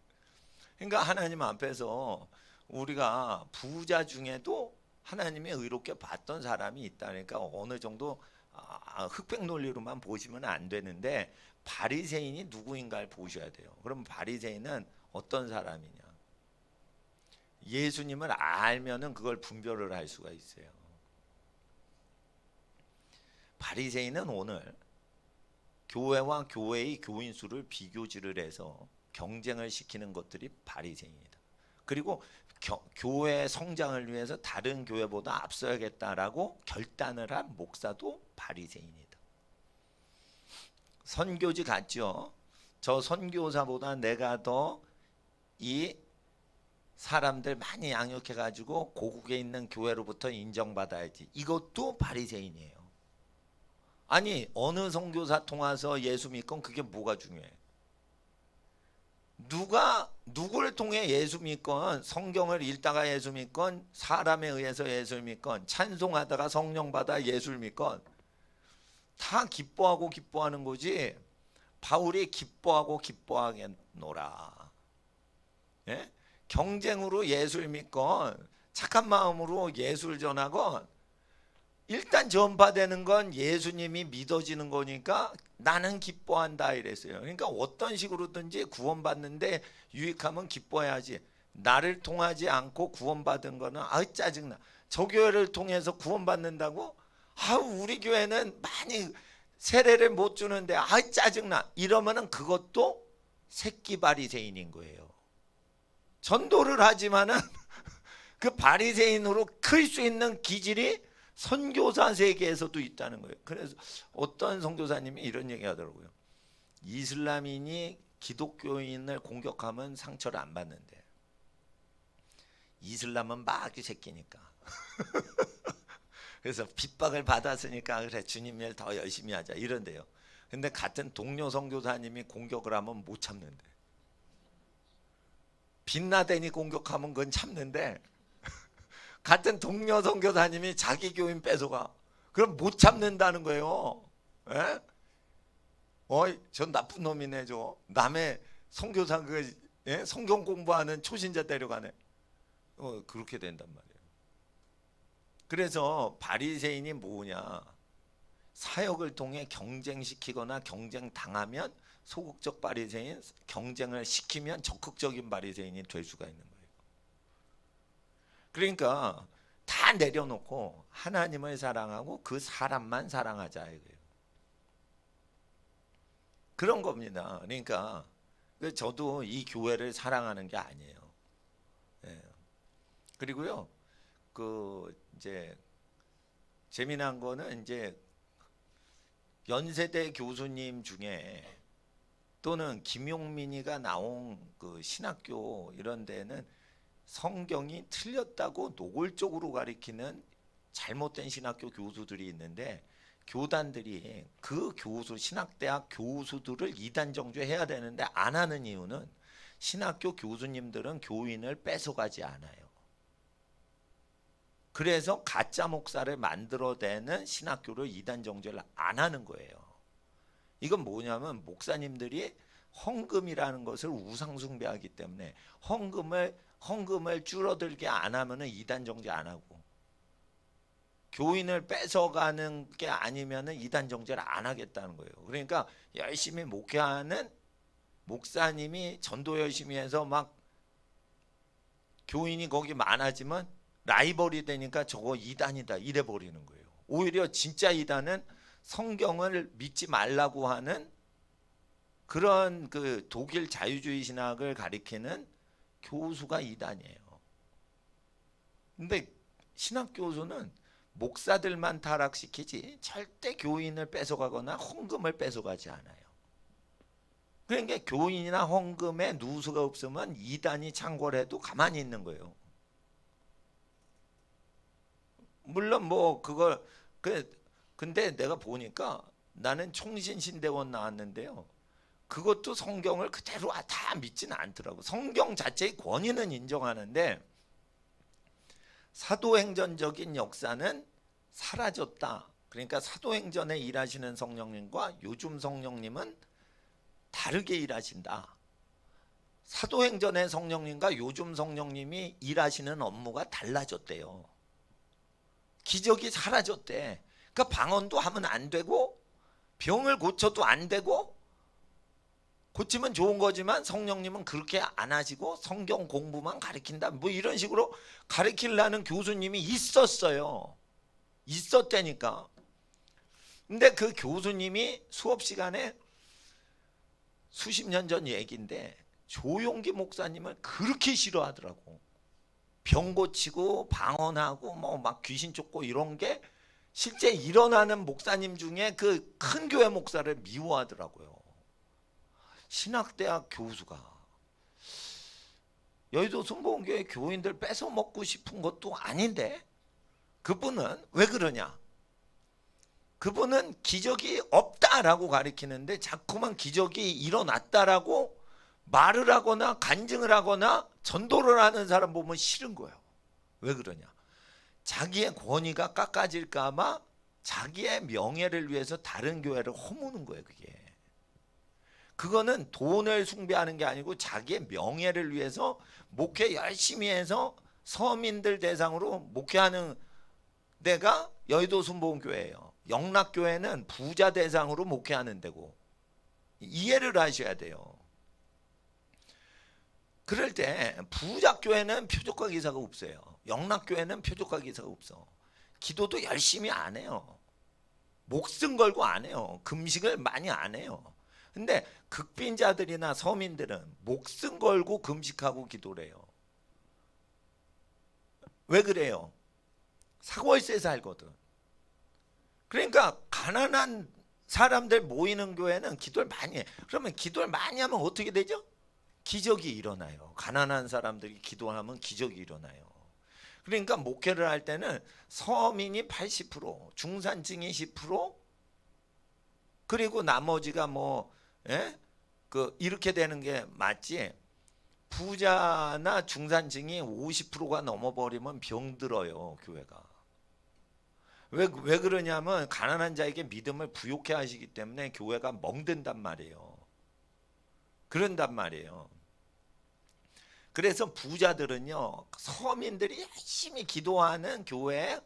그러니까 하나님 앞에서 우리가 부자 중에도 하나님이 의롭게 봤던 사람이 있다니까 어느 정도 흑백 논리로만 보시면 안 되는데, 바리새인이 누구인가를 보셔야 돼요. 그럼 바리새인은 어떤 사람이냐? 예수님을 알면은 그걸 분별을 할 수가 있어요. 바리새인은 오늘 교회와 교회의 교인 수를 비교질을 해서 경쟁을 시키는 것들이 바리새인이다. 그리고 교회 성장을 위해서 다른 교회보다 앞서야겠다라고 결단을 한 목사도 바리새인이다. 선교지 같죠? 저 선교사보다 내가 더 이 사람들 많이 양육해가지고 고국에 있는 교회로부터 인정받아야지. 이것도 바리새인이에요. 아니, 어느 선교사 통해서 예수 믿건 그게 뭐가 중요해? 누구를 통해 예수 믿건, 성경을 읽다가 예수 믿건, 사람에 의해서 예수를 믿건, 찬송하다가 성령 받아 예수를 믿건 다 기뻐하는 거지. 바울이 기뻐하겠노라. 예? 경쟁으로 예수를 믿건 착한 마음으로 예수를 전하건 일단 전파되는 건 예수님이 믿어지는 거니까 나는 기뻐한다 이랬어요. 그러니까 어떤 식으로든지 구원받는데 유익하면 기뻐해야지. 나를 통하지 않고 구원받은 거는 짜증나. 저 교회를 통해서 구원받는다고? 우리 교회는 많이 세례를 못 주는데 짜증나. 이러면은 그것도 새끼 바리새인인 거예요. 전도를 하지만은 그 바리새인으로 클 수 있는 기질이 선교사 세계에서도 있다는 거예요. 그래서 어떤 선교사님이 이런 얘기 하더라고요. 이슬람인이 기독교인을 공격하면 상처를 안 받는데 이슬람은 마귀 새끼니까 그래서 핍박을 받았으니까 그래 주님 일 더 열심히 하자 이런데요. 근데 같은 동료 선교사님이 공격을 하면 못 참는데, 빛나대니 공격하면 그건 참는데 같은 동료 선교사님이 자기 교인 뺏어가 그럼 못 참는다는 거예요. 예? 전 나쁜 놈이네, 저. 남의 선교사 성경 공부하는 초신자 데려가네. 그렇게 된단 말이에요. 그래서 바리새인이 뭐냐? 사역을 통해 경쟁시키거나 경쟁 당하면 소극적 바리새인, 경쟁을 시키면 적극적인 바리새인이 될 수가 있는 거예요. 그러니까 다 내려놓고 하나님을 사랑하고 그 사람만 사랑하자 이거예요. 그런 겁니다. 그러니까 저도 이 교회를 사랑하는 게 아니에요. 예. 그리고요, 이제 재미난 거는 이제 연세대 교수님 중에 또는 김용민이가 나온 그 신학교 이런 데는 성경이 틀렸다고 노골적으로 가리키는 잘못된 신학교 교수들이 있는데, 교단들이 그 교수, 신학대학 교수들을 이단 정죄해야 되는데 안 하는 이유는 신학교 교수님들은 교인을 뺏어가지 않아요. 그래서 가짜 목사를 만들어내는 신학교를 이단 정죄를 안 하는 거예요. 이건 뭐냐면 목사님들이 헌금이라는 것을 우상숭배하기 때문에 헌금을 줄어들게 안 하면은 이단 정죄 안 하고, 교인을 뺏어가는 게 아니면은 이단 정죄를 안 하겠다는 거예요. 그러니까 열심히 목회하는 목사님이 전도 열심히 해서 막 교인이 거기 많아지면 라이벌이 되니까 저거 이단이다 이래 버리는 거예요. 오히려 진짜 이단은 성경을 믿지 말라고 하는 그런 그 독일 자유주의 신학을 가리키는 교수가 이단이에요. 근데 신학 교수는 목사들만 타락시키지 절대 교인을 뺏어가거나 헌금을 뺏어가지 않아요. 그러니까 교인이나 헌금에 누수가 없으면 이단이 창궐해도 가만히 있는 거예요. 물론 뭐 그걸 근데 내가 보니까 나는 총신신대원 나왔는데요. 그것도 성경을 그대로 다 믿지는 않더라고. 성경 자체의 권위는 인정하는데 사도행전적인 역사는 사라졌다. 그러니까 사도행전에 일하시는 성령님과 요즘 성령님은 다르게 일하신다. 사도행전의 성령님과 요즘 성령님이 일하시는 업무가 달라졌대요. 기적이 사라졌대. 그러니까 방언도 하면 안 되고 병을 고쳐도 안 되고, 고치면 좋은 거지만 성령님은 그렇게 안 하시고 성경 공부만 가르친다, 뭐 이런 식으로 가르치려는 교수님이 있었어요. 있었다니까. 근데 그 교수님이 수업 시간에 수십 년 전 얘기인데 조용기 목사님을 그렇게 싫어하더라고. 병 고치고 방언하고 뭐 막 귀신 쫓고 이런 게 실제 일어나는 목사님 중에 그 큰 교회 목사를 미워하더라고요. 신학대학 교수가 여의도 순복음교회 교인들 뺏어 먹고 싶은 것도 아닌데 그분은 왜 그러냐? 그분은 기적이 없다라고 가리키는데 자꾸만 기적이 일어났다라고 말을 하거나 간증을 하거나 전도를 하는 사람 보면 싫은 거예요. 왜 그러냐? 자기의 권위가 깎아질까봐 자기의 명예를 위해서 다른 교회를 허무는 거예요. 그거는 돈을 숭배하는 게 아니고 자기의 명예를 위해서 목회 열심히 해서 서민들 대상으로 목회하는 데가 여의도 순복음교회예요. 영락교회는 부자 대상으로 목회하는 데고, 이해를 하셔야 돼요. 그럴 때 부자교회는 표적과 기사가 없어요. 영락교회는 표적과 기사가 없어. 기도도 열심히 안 해요. 목숨 걸고 안 해요. 금식을 많이 안 해요. 근데 극빈자들이나 서민들은 목숨 걸고 금식하고 기도를 해요. 왜 그래요? 사골세 살거든. 그러니까 가난한 사람들 모이는 교회는 기도를 많이 해. 그러면 기도를 많이 하면 어떻게 되죠? 기적이 일어나요. 가난한 사람들이 기도하면 기적이 일어나요. 그러니까 목회를 할 때는 서민이 80%, 중산층이 10%, 그리고 나머지가 뭐 이렇게 되는 게 맞지. 부자나 중산층이 50%가 넘어버리면 병들어요, 교회가. 왜 그러냐면 가난한 자에게 믿음을 부욕해 하시기 때문에 교회가 멍든단 말이에요. 그런단 말이에요. 그래서 부자들은요, 서민들이 열심히 기도하는 교회에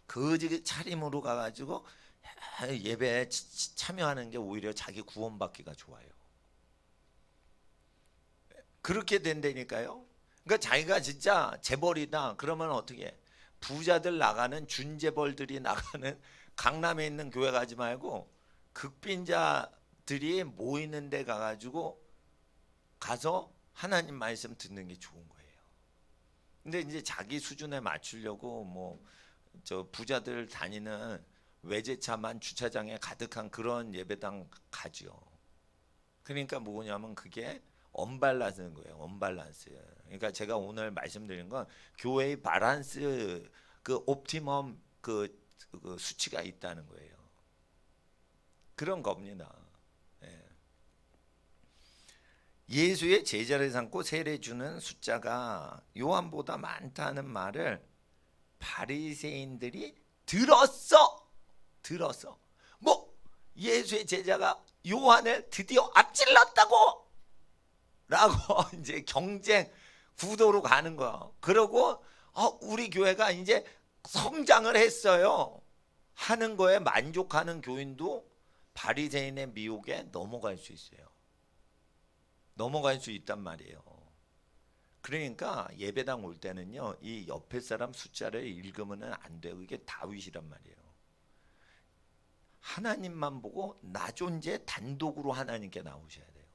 거지 차림으로 가가지고 예배에 참여하는 게 오히려 자기 구원받기가 좋아요. 그렇게 된다니까요. 그러니까 자기가 진짜 재벌이다 그러면 어떻게 해? 부자들 나가는 준재벌들이 나가는 강남에 있는 교회 가지 말고 극빈자들이 모이는 데 가가지고 가서 하나님 말씀 듣는 게 좋은 거예요. 근데 이제 자기 수준에 맞추려고 뭐 저 부자들 다니는 외제차만 주차장에 가득한 그런 예배당 가죠. 그러니까 뭐냐면 그게 언밸런스인 거예요. 언밸런스. 그러니까 제가 오늘 말씀드린 건 교회의 밸런스 그 옵티멈 그 수치가 있다는 거예요. 그런 겁니다. 예. 예수의 제자를 삼고 세례 주는 숫자가 요한보다 많다는 말을 바리새인들이 들었어. 뭐 예수의 제자가 요한을 드디어 앞질렀다고 라고 이제 경쟁 구도로 가는 거야. 그러고 우리 교회가 이제 성장을 했어요 하는 거에 만족하는 교인도 바리새인의 미혹에 넘어갈 수 있어요. 넘어갈 수 있단 말이에요. 그러니까 예배당 올 때는요, 이 옆에 사람 숫자를 읽으면 안 돼요. 이게 다윗이란 말이에요. 하나님만 보고 나 존재 단독으로 하나님께 나오셔야 돼요.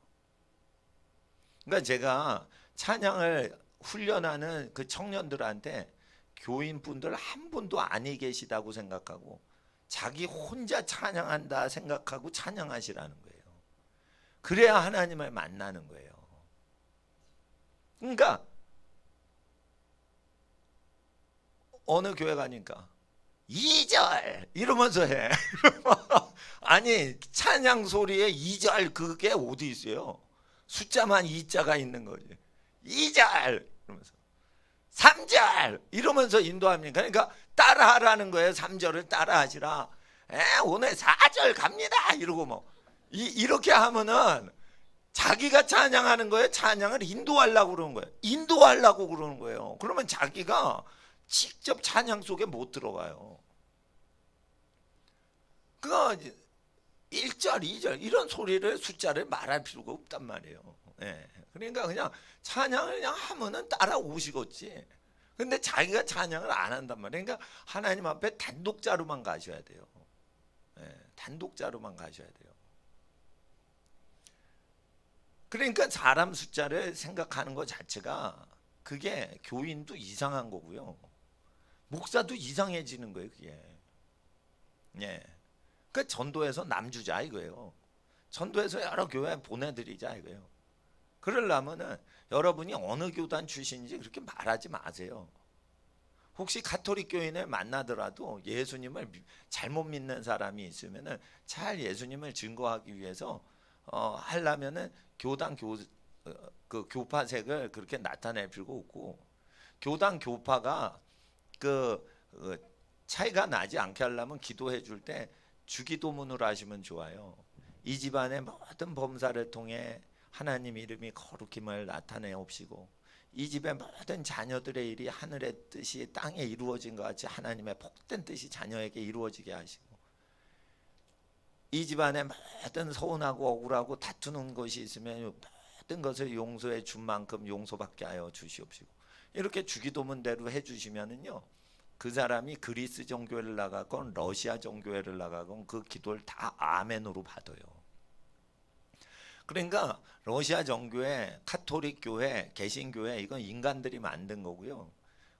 그러니까 제가 찬양을 훈련하는 그 청년들한테 교인분들 한 분도 아니 계시다고 생각하고 자기 혼자 찬양한다 생각하고 찬양하시라는 거예요. 그래야 하나님을 만나는 거예요. 그러니까 어느 교회 가니까 2절 이러면서 해. 아니 찬양 소리에 2절 그게 어디 있어요? 숫자만 2자가 있는 거지. 2절 이러면서 3절 이러면서 인도합니까? 그러니까 따라하라는 거예요. 3절을 따라하시라. 오늘 4절 갑니다. 이러고 뭐 이렇게 하면은 자기가 찬양하는 거예요. 찬양을 인도하려고 그러는 거예요. 인도하려고 그러는 거예요. 그러면 자기가 직접 찬양 속에 못 들어가요. 그거 1절, 2절 이런 소리를 숫자를 말할 필요가 없단 말이에요. 예. 그러니까 그냥 찬양을 그냥 하면은 따라오시겠지. 근데 자기가 찬양을 안 한단 말이에요. 그러니까 하나님 앞에 단독자로만 가셔야 돼요. 예. 단독자로만 가셔야 돼요. 그러니까 사람 숫자를 생각하는 것 자체가 그게 교인도 이상한 거고요. 목사도 이상해지는 거예요, 그게. 예. 그 전도해서 남주자 이거예요. 전도해서 여러 교회 보내드리자 이거예요. 그러려면은 여러분이 어느 교단 출신인지 그렇게 말하지 마세요. 혹시 가톨릭 교인을 만나더라도 예수님을 잘못 믿는 사람이 있으면은 잘 예수님을 증거하기 위해서 하려면은 교단 그 교파색을 그렇게 나타낼 필요가 없고 교단 교파가 차이가 나지 않게 하려면 기도해 줄 때 주기도문으로 하시면 좋아요. 이 집안의 모든 범사를 통해 하나님 이름이 거룩힘을 나타내옵시고 이 집의 모든 자녀들의 일이 하늘의 뜻이 땅에 이루어진 것 같이 하나님의 복된 뜻이 자녀에게 이루어지게 하시고 이 집안에 모든 서운하고 억울하고 다투는 것이 있으면 모든 것을 용서해 준 만큼 용서받게 하여 주시옵시고 이렇게 주기도문대로 해주시면은요 그 사람이 그리스 정교회를 나가건 러시아 정교회를 나가건 그 기도를 다 아멘으로 받아요. 그러니까 러시아 정교회, 카톨릭 교회, 개신교회 이건 인간들이 만든 거고요.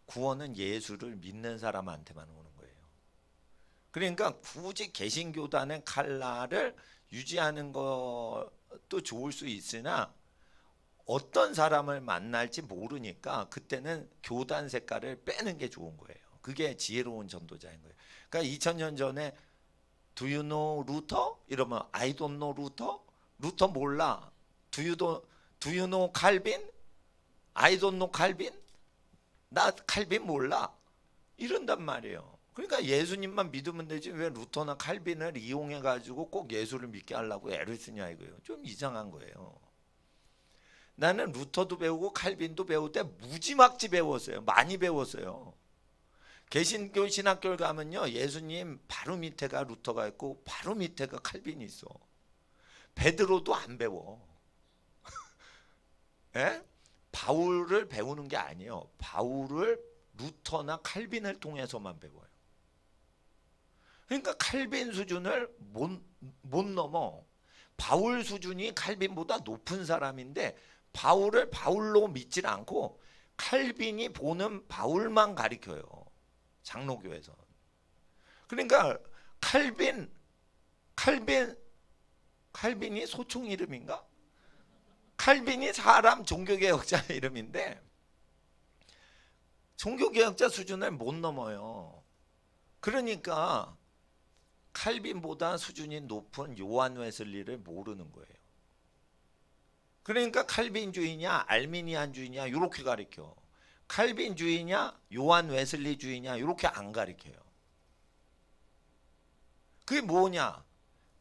구원은 예수를 믿는 사람한테만 오는 거예요. 그러니까 굳이 개신교단의 칼날을 유지하는 것도 좋을 수 있으나 어떤 사람을 만날지 모르니까 그때는 교단 색깔을 빼는 게 좋은 거예요. 그게 지혜로운 전도자인 거예요. 그러니까 2000년 전에 Do you know Luther? 이러면 I don't know Luther? 루터 몰라. Do you know 칼빈? I don't know 칼빈? 나 칼빈 몰라. 이런단 말이에요. 그러니까 예수님만 믿으면 되지 왜 루터나 칼빈을 이용해 가지고 꼭 예수를 믿게 하려고 애를 쓰냐 이거예요. 좀 이상한 거예요. 나는 루터도 배우고 칼빈도 배울 때 무지막지 배웠어요. 많이 배웠어요. 개신교 신학교를 가면요, 예수님 바로 밑에가 루터가 있고 바로 밑에가 칼빈이 있어. 베드로도 안 배워. 예? 바울을 배우는 게 아니에요. 바울을 루터나 칼빈을 통해서만 배워요. 그러니까 칼빈 수준을 못 넘어. 바울 수준이 칼빈보다 높은 사람인데 바울을 바울로 믿질 않고 칼빈이 보는 바울만 가리켜요. 장로교에서. 그러니까 칼빈이 소총 이름인가? 칼빈이 사람 종교개혁자 이름인데 종교개혁자 수준을 못 넘어요. 그러니까 칼빈보다 수준이 높은 요한 웨슬리를 모르는 거예요. 그러니까 칼빈주의냐 알미니안주의냐 이렇게 가리켜. 칼빈주의냐 요한 웨슬리주의냐 이렇게 안 가리켜요. 그게 뭐냐?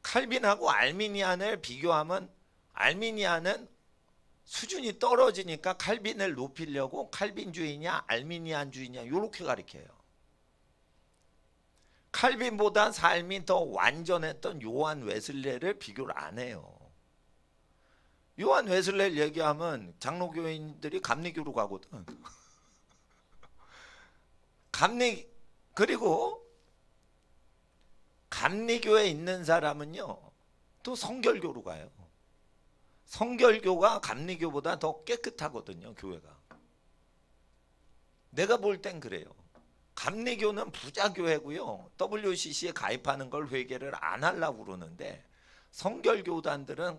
칼빈하고 알미니안을 비교하면 알미니안은 수준이 떨어지니까 칼빈을 높이려고 칼빈주의냐 알미니안주의냐 이렇게 가리켜요. 칼빈보다 삶이 더 완전했던 요한 웨슬레를 비교를 안 해요. 요한 웨슬레를 얘기하면 장로교인들이 감리교로 가거든. 그리고 감리교에 있는 사람은요 또 성결교로 가요. 성결교가 감리교보다 더 깨끗하거든요. 교회가. 내가 볼 땐 그래요. 감리교는 부자교회고요. WCC에 가입하는 걸 회개를 안 하려고 그러는데 성결교단들은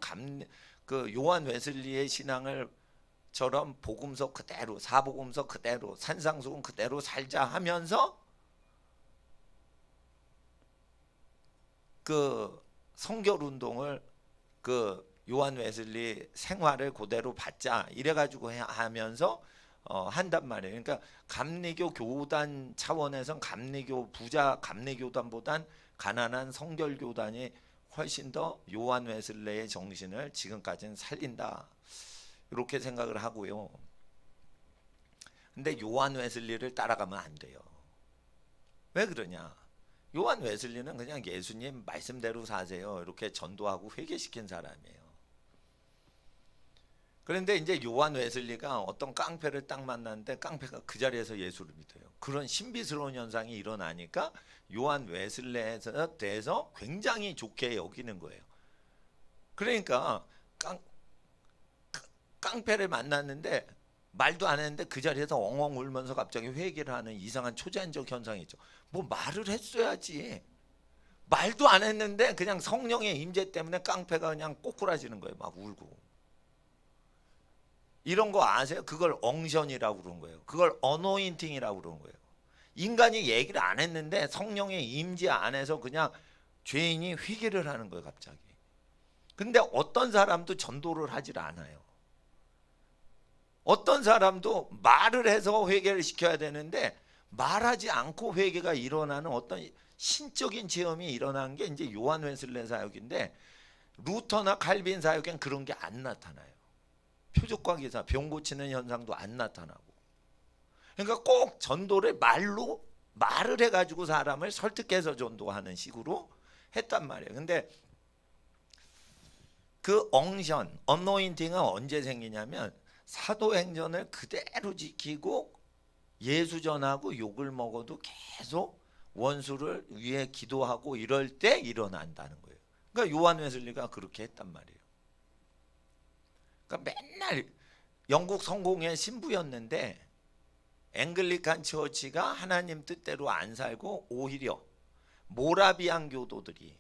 그 요한 웨슬리의 신앙을 처럼 복음서 그대로 사복음서 그대로 산상수훈 그대로 살자 하면서 그 성결운동을 그 요한 웨슬리 생활을 그대로 받자 이래가지고 하면서 한단 말이에요. 그러니까 감리교 교단 차원에선 감리교 부자 감리교단보단 가난한 성결교단이 훨씬 더 요한 웨슬레의 정신을 지금까지는 살린다 이렇게 생각을 하고요. 근데 요한 웨슬리를 따라가면 안 돼요. 왜 그러냐? 요한 웨슬리는 그냥 예수님 말씀대로 사세요 이렇게 전도하고 회개시킨 사람이에요. 그런데 이제 요한 웨슬리가 어떤 깡패를 딱 만났는데 깡패가 그 자리에서 예수를 믿어요. 그런 신비스러운 현상이 일어나니까 요한 웨슬리에 대해서 굉장히 좋게 여기는 거예요. 그러니까 깡패를 만났는데 말도 안 했는데 그 자리에서 엉엉 울면서 갑자기 회개를 하는 이상한 초자연적 현상이 있죠. 뭐 말을 했어야지. 말도 안 했는데 그냥 성령의 임재 때문에 깡패가 그냥 꼬꾸라지는 거예요. 막 울고. 이런 거 아세요? 그걸 엉션이라고 그런 거예요. 그걸 어노인팅이라고 그런 거예요. 인간이 얘기를 안 했는데 성령의 임재 안에서 그냥 죄인이 회개를 하는 거예요. 갑자기. 근데 어떤 사람도 전도를 하질 않아요. 어떤 사람도 말을 해서 회개를 시켜야 되는데 말하지 않고 회개가 일어나는 어떤 신적인 체험이 일어나는 게 이제 요한 웨슬레 사역인데 루터나 칼빈 사역엔 그런 게 안 나타나요. 표적과 기사, 병 고치는 현상도 안 나타나고. 그러니까 꼭 전도를 말을 해가지고 사람을 설득해서 전도하는 식으로 했단 말이에요. 근데 그 엉션, 언노인팅은 언제 생기냐면 사도행전을 그대로 지키고 예수 전하고 욕을 먹어도 계속 원수를 위해 기도하고 이럴 때 일어난다는 거예요. 그러니까 요한 웨슬리가 그렇게 했단 말이에요. 그러니까 맨날 영국 성공의 신부였는데 앵글리칸 처치가 하나님 뜻대로 안 살고 오히려 모라비안 교도들이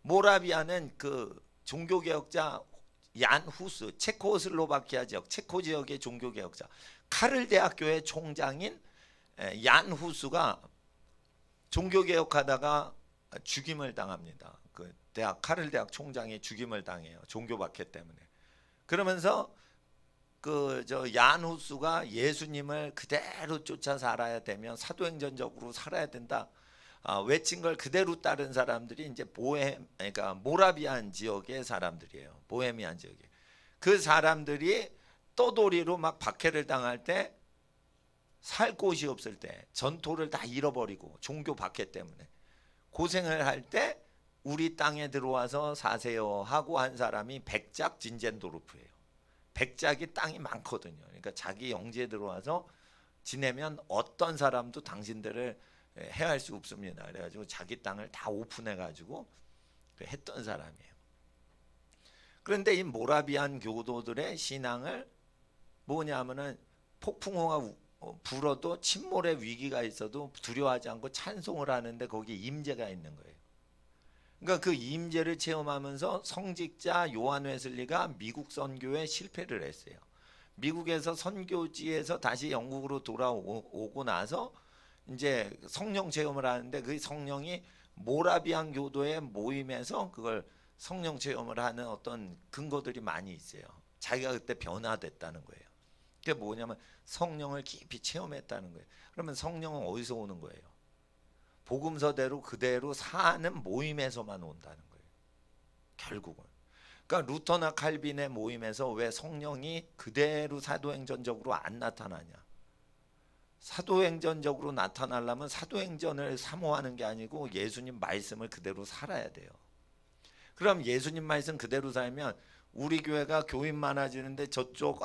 모라비아는 그 종교개혁자 얀 후스 체코슬로바키아 지역 체코 지역의 종교개혁자 카를 대학교의 총장인 얀 후스가 종교개혁하다가 죽임을 당합니다. 그 대학 카를 대학 총장이 죽임을 당해요. 종교 박해 때문에. 그러면서 얀후스가 예수님을 그대로 쫓아 살아야 되면 사도행전적으로 살아야 된다. 외친 걸 그대로 따른 사람들이 이제 그러니까 모라비안 지역의 사람들이에요. 보헤미안 지역에. 그 사람들이 떠돌이로 막 박해를 당할 때, 살 곳이 없을 때, 전토를 다 잃어버리고 종교 박해 때문에 고생을 할 때 우리 땅에 들어와서 사세요 하고 한 사람이 백작 진젠도르프예요. 백작이 땅이 많거든요. 그러니까 자기 영지에 들어와서 지내면 어떤 사람도 당신들을 해할 수 없습니다. 그래가지고 자기 땅을 다 오픈해가지고 했던 사람이에요. 그런데 이 모라비안 교도들의 신앙을 뭐냐면은 폭풍우가 불어도 침몰의 위기가 있어도 두려워하지 않고 찬송을 하는데 거기에 임재가 있는 거예요. 그러니까 그 임재를 체험하면서 성직자 요한 웨슬리가 미국 선교에 실패를 했어요. 미국에서 선교지에서 다시 영국으로 돌아오고 나서 이제 성령 체험을 하는데 그 성령이 모라비안 교도의 모임에서 그걸 성령 체험을 하는 어떤 근거들이 많이 있어요. 자기가 그때 변화됐다는 거예요. 그게 뭐냐면 성령을 깊이 체험했다는 거예요. 그러면 성령은 어디서 오는 거예요? 복음서대로 그대로 사는 모임에서만 온다는 거예요. 결국은. 그러니까 루터나 칼빈의 모임에서 왜 성령이 그대로 사도행전적으로 안 나타나냐? 사도행전적으로 나타나려면 사도행전을 사모하는 게 아니고 예수님 말씀을 그대로 살아야 돼요. 그럼 예수님 말씀 그대로 살면 우리 교회가 교인 많아지는데 저쪽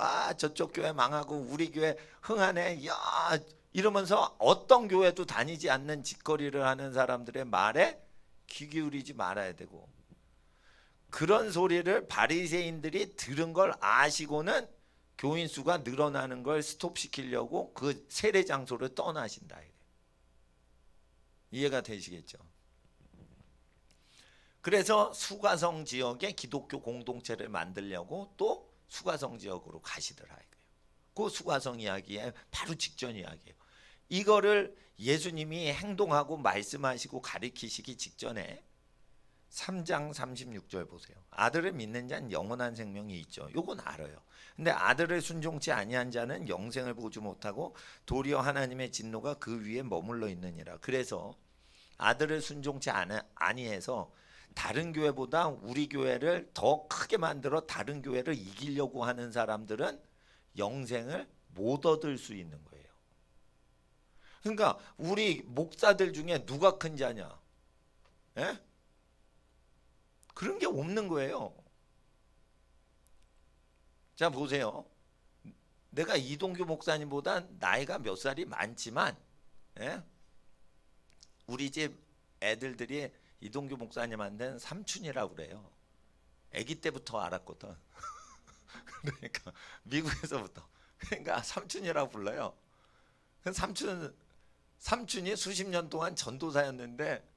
교회 망하고 우리 교회 흥하네 야 이러면서 어떤 교회도 다니지 않는 짓거리를 하는 사람들의 말에 귀 기울이지 말아야 되고, 그런 소리를 바리새인들이 들은 걸 아시고는 교인 수가 늘어나는 걸 스톱시키려고 그 세례 장소를 떠나신다. 이해가 되시겠죠? 그래서 수가성 지역에 기독교 공동체를 만들려고 또 수가성 지역으로 가시더라. 그 수가성 이야기에 바로 직전 이야기예요. 이거를 예수님이 행동하고 말씀하시고 가리키시기 직전에 3장 36절 보세요. 아들을 믿는 자는 영원한 생명이 있죠. 요건 알아요. 근데 아들을 순종치 아니한 자는 영생을 보지 못하고 도리어 하나님의 진노가 그 위에 머물러 있느니라. 그래서 아들을 순종치 아니해서 다른 교회보다 우리 교회를 더 크게 만들어 다른 교회를 이기려고 하는 사람들은 영생을 못 얻을 수 있는 거예요. 그러니까 우리 목사들 중에 누가 큰 자냐? 예? 그런 게 없는 거예요. 자 보세요. 내가 이동규 목사님보다 나이가 몇 살이 많지만, 예? 우리 집 애들들이 이동규 목사님한테는 삼촌이라고 그래요. 아기 때부터 알았거든. 그러니까 미국에서부터. 그러니까 삼촌이라고 불러요. 삼촌이 수십 년 동안 전도사였는데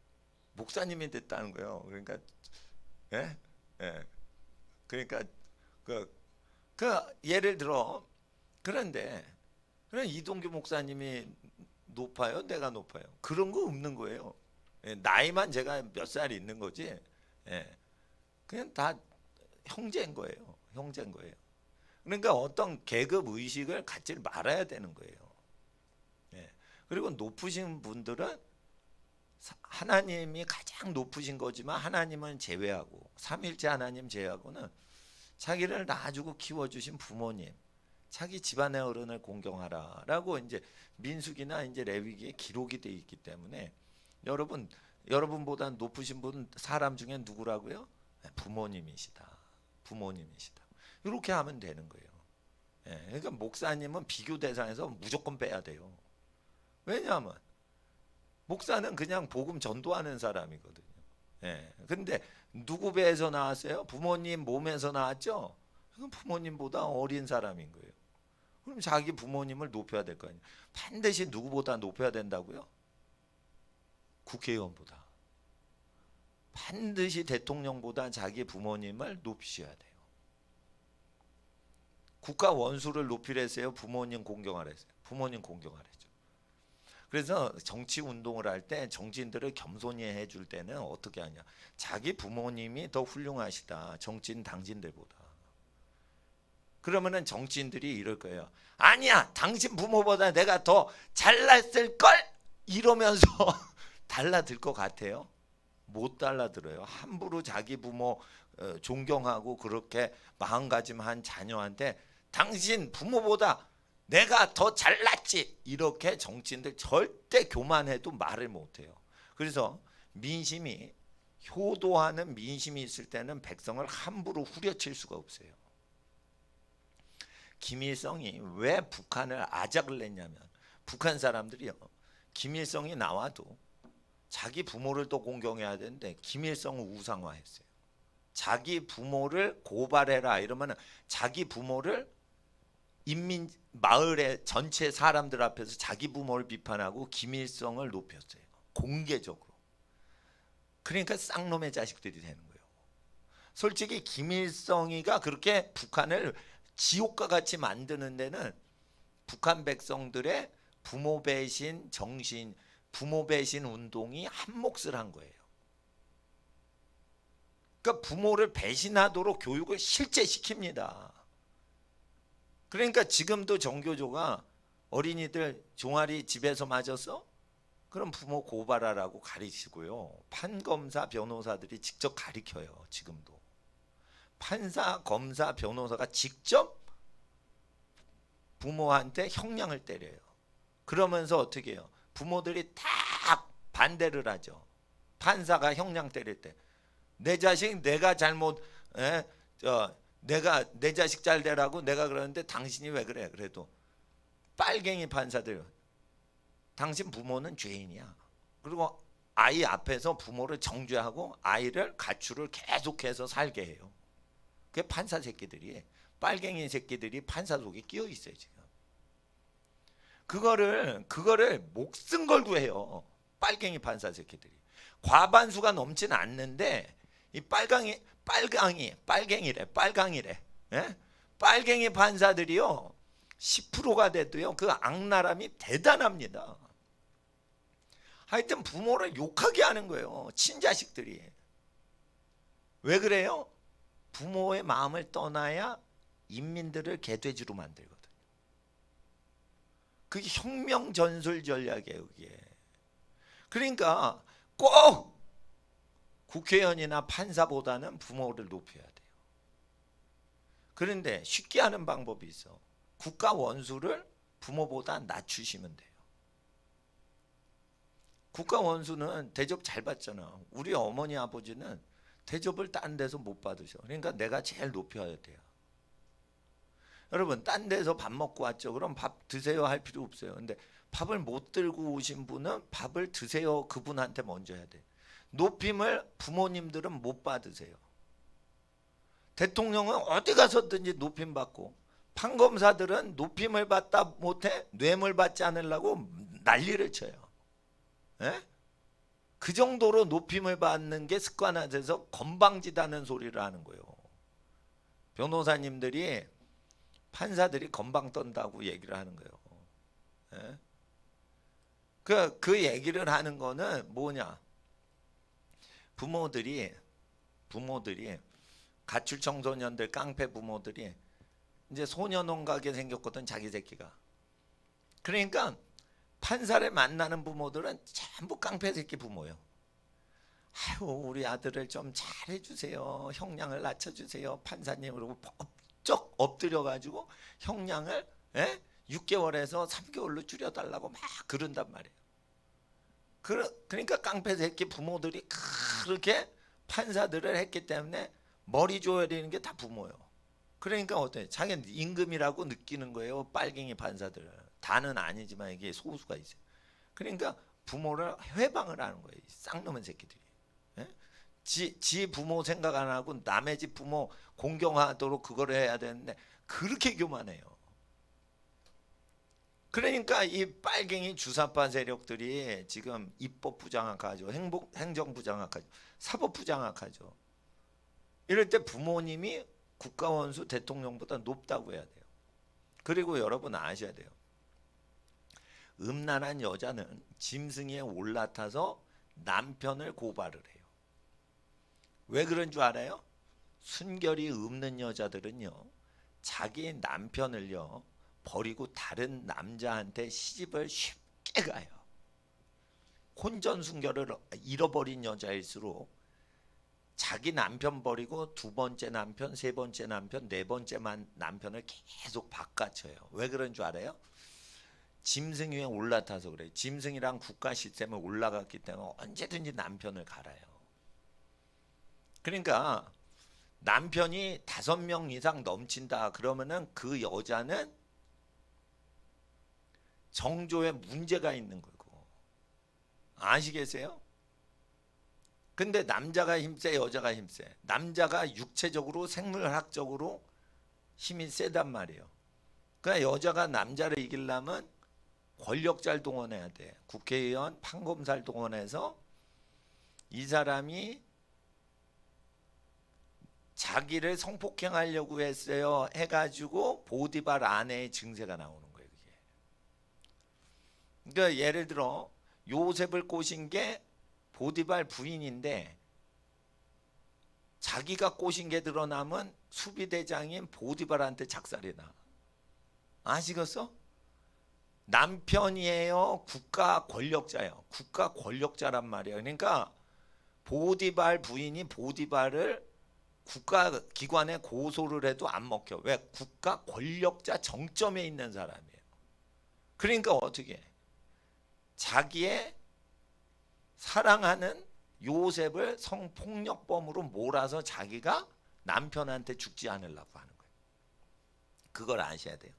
목사님이 됐다는 거예요. 그러니까 예? 예. 그러니까 그 예를 들어 그런데 그런 이동규 목사님이 높아요? 내가 높아요? 그런 거 없는 거예요. 예, 나이만 제가 몇 살이 있는 거지. 예, 그냥 다 형제인 거예요. 형제인 거예요. 그러니까 어떤 계급 의식을 갖지 말아야 되는 거예요. 예, 그리고 높으신 분들은 하나님이 가장 높으신 거지만 하나님은 제외하고 삼일째 하나님 제외하고는 자기를 낳아주고 키워주신 부모님, 자기 집안의 어른을 공경하라라고 이제 민수기나 이제 레위기에 기록이 되어 있기 때문에 여러분보다 높으신 분 사람 중에 누구라고요? 부모님이시다. 부모님이시다. 이렇게 하면 되는 거예요. 예, 그러니까 목사님은 비교 대상에서 무조건 빼야 돼요. 왜냐하면 목사는 그냥 복음 전도하는 사람이거든요. 예, 근데 누구 배에서 나왔어요? 부모님 몸에서 나왔죠? 그럼 부모님보다 어린 사람인 거예요. 그럼 자기 부모님을 높여야 될 거 아니에요. 반드시 누구보다 높여야 된다고요? 국회의원보다. 반드시 대통령보다 자기 부모님을 높이셔야 돼요. 국가 원수를 높이래서요? 부모님 공경하래서요? 부모님 공경하래죠. 그래서 정치 운동을 할 때 정치인들을 겸손히 해줄 때는 어떻게 하냐? 자기 부모님이 더 훌륭하시다. 정치인 당신들보다. 그러면은 정치인들이 이럴 거예요. 아니야, 당신 부모보다 내가 더 잘났을 걸, 이러면서 달라들 것 같아요? 못 달라들어요. 함부로 자기 부모 존경하고 그렇게 마음가짐한 자녀한테 당신 부모보다 내가 더 잘났지, 이렇게 정치인들 절대 교만해도 말을 못해요. 그래서 민심이, 효도하는 민심이 있을 때는 백성을 함부로 후려칠 수가 없어요. 김일성이 왜 북한을 아작을 냈냐면, 북한 사람들이요, 김일성이 나와도 자기 부모를 또 공경해야 되는데 김일성을 우상화했어요. 자기 부모를 고발해라 이러면 자기 부모를 인민 마을의 전체 사람들 앞에서 자기 부모를 비판하고 김일성을 높였어요. 공개적으로. 그러니까 쌍놈의 자식들이 되는 거예요. 솔직히 김일성이가 그렇게 북한을 지옥과 같이 만드는 데는 북한 백성들의 부모 배신 정신, 부모 배신 운동이 한 몫을 한 거예요. 그러니까 부모를 배신하도록 교육을 실제시킵니다. 그러니까 지금도 정교조가 어린이들 종아리 집에서 맞았어? 그럼 부모 고발하라고 가르치고요. 판검사 변호사들이 직접 가르쳐요. 지금도. 판사, 검사, 변호사가 직접 부모한테 형량을 때려요. 그러면서 어떻게 해요? 부모들이 다 반대를 하죠. 판사가 형량 때릴 때 내 자식 내가 잘못 내가 내 자식 잘 되라고 내가 그러는데 당신이 왜 그래? 그래도 빨갱이 판사들, 당신 부모는 죄인이야. 그리고 아이 앞에서 부모를 정죄하고 아이를 가출을 계속해서 살게 해요. 그게 판사 새끼들이, 빨갱이 새끼들이 판사 속에 끼어 있어요 지금. 그거를 목숨 걸고 해요. 빨갱이 판사 새끼들이. 과반수가 넘지는 않는데 이 빨갱이래. 예? 빨갱이 판사들이요 10%가 돼도요 그 악랄함이 대단합니다. 하여튼 부모를 욕하게 하는 거예요. 친자식들이. 왜 그래요? 부모의 마음을 떠나야 인민들을 개돼지로 만들거든요. 그게 혁명 전술 전략이에요. 그게. 그러니까 꼭 국회의원이나 판사보다는 부모를 높여야 돼요. 그런데 쉽게 하는 방법이 있어. 국가 원수를 부모보다 낮추시면 돼요. 국가 원수는 대접 잘 받잖아. 우리 어머니 아버지는 대접을 딴 데서 못 받으셔. 그러니까 내가 제일 높여야 돼요. 여러분 딴 데서 밥 먹고 왔죠. 그럼 밥 드세요 할 필요 없어요. 근데 밥을 못 들고 오신 분은 밥을 드세요 그분한테 먼저 해야 돼. 높임을 부모님들은 못 받으세요. 대통령은 어디 가서든지 높임 받고, 판검사들은 높임을 받다 못해 뇌물 받지 않으려고 난리를 쳐요. 에? 그 정도로 높임을 받는 게 습관화돼서 건방지다는 소리를 하는 거예요. 변호사님들이 판사들이 건방 떤다고 얘기를 하는 거예요. 에? 그 얘기를 하는 거는 뭐냐? 부모들이 가출 청소년들 깡패 부모들이 이제 소년원가게 생겼거든 자기 새끼가. 그러니까 판사를 만나는 부모들은 전부 깡패 새끼 부모예요. 아유 우리 아들을 좀 잘해주세요. 형량을 낮춰주세요. 판사님 그러고 법적 엎드려가지고 형량을 6개월에서 3개월로 줄여달라고 막 그런단 말이에요. 그러니까 깡패 새끼 부모들이 그렇게 판사들을 했기 때문에 머리 조아리는 게 다 부모예요. 그러니까 어때? 자기는 임금이라고 느끼는 거예요. 빨갱이 판사들. 다는 아니지만 이게 소수가 있어요. 그러니까 부모를 회방을 하는 거예요. 쌍놈의 새끼들이. 예? 지 부모 생각 안 하고 남의 집 부모 공경하도록 그거를 해야 되는데 그렇게 교만해요. 그러니까 이 빨갱이 주사파 세력들이 지금 입법부 장악하죠. 행정부 장악하죠. 사법부 장악하죠. 이럴 때 부모님이 국가원수 대통령보다 높다고 해야 돼요. 그리고 여러분 아셔야 돼요. 음란한 여자는 짐승에 올라타서 남편을 고발을 해요. 왜 그런 줄 알아요? 순결이 없는 여자들은요 자기 남편을요 버리고 다른 남자한테 시집을 쉽게 가요. 혼전순결을 잃어버린 여자일수록 자기 남편 버리고 두 번째 남편, 세 번째 남편, 네 번째 남편을 계속 바꿔쳐요. 왜 그런 줄 알아요? 짐승 위에 올라타서 그래요. 짐승이랑 국가 시스템에 올라갔기 때문에 언제든지 남편을 갈아요. 그러니까 남편이 5명 이상 넘친다 그러면은 그 여자는 정조에 문제가 있는 거고. 아시겠어요? 근데 남자가 힘세 여자가 힘세. 남자가 육체적으로 생물학적으로 힘이 세단 말이에요. 그러니까 여자가 남자를 이기려면 권력자를 동원해야 돼. 국회의원, 판검사를 동원해서 이 사람이 자기를 성폭행하려고 했어요 해가지고 보디발 아내의 증세가 나오는 거예요. 그게. 그러니까 예를 들어 요셉을 꼬신 게 보디발 부인인데 자기가 꼬신 게 드러나면 수비대장인 보디발한테 작살이 나. 아시겠어? 남편이에요. 국가 권력자예요. 국가 권력자란 말이에요. 그러니까 보디발 부인이 보디발을 국가기관에 고소를 해도 안 먹혀. 왜? 국가 권력자 정점에 있는 사람이에요. 그러니까 어떻게 해? 자기의 사랑하는 요셉을 성폭력범으로 몰아서 자기가 남편한테 죽지 않으려고 하는 거예요. 그걸 아셔야 돼요.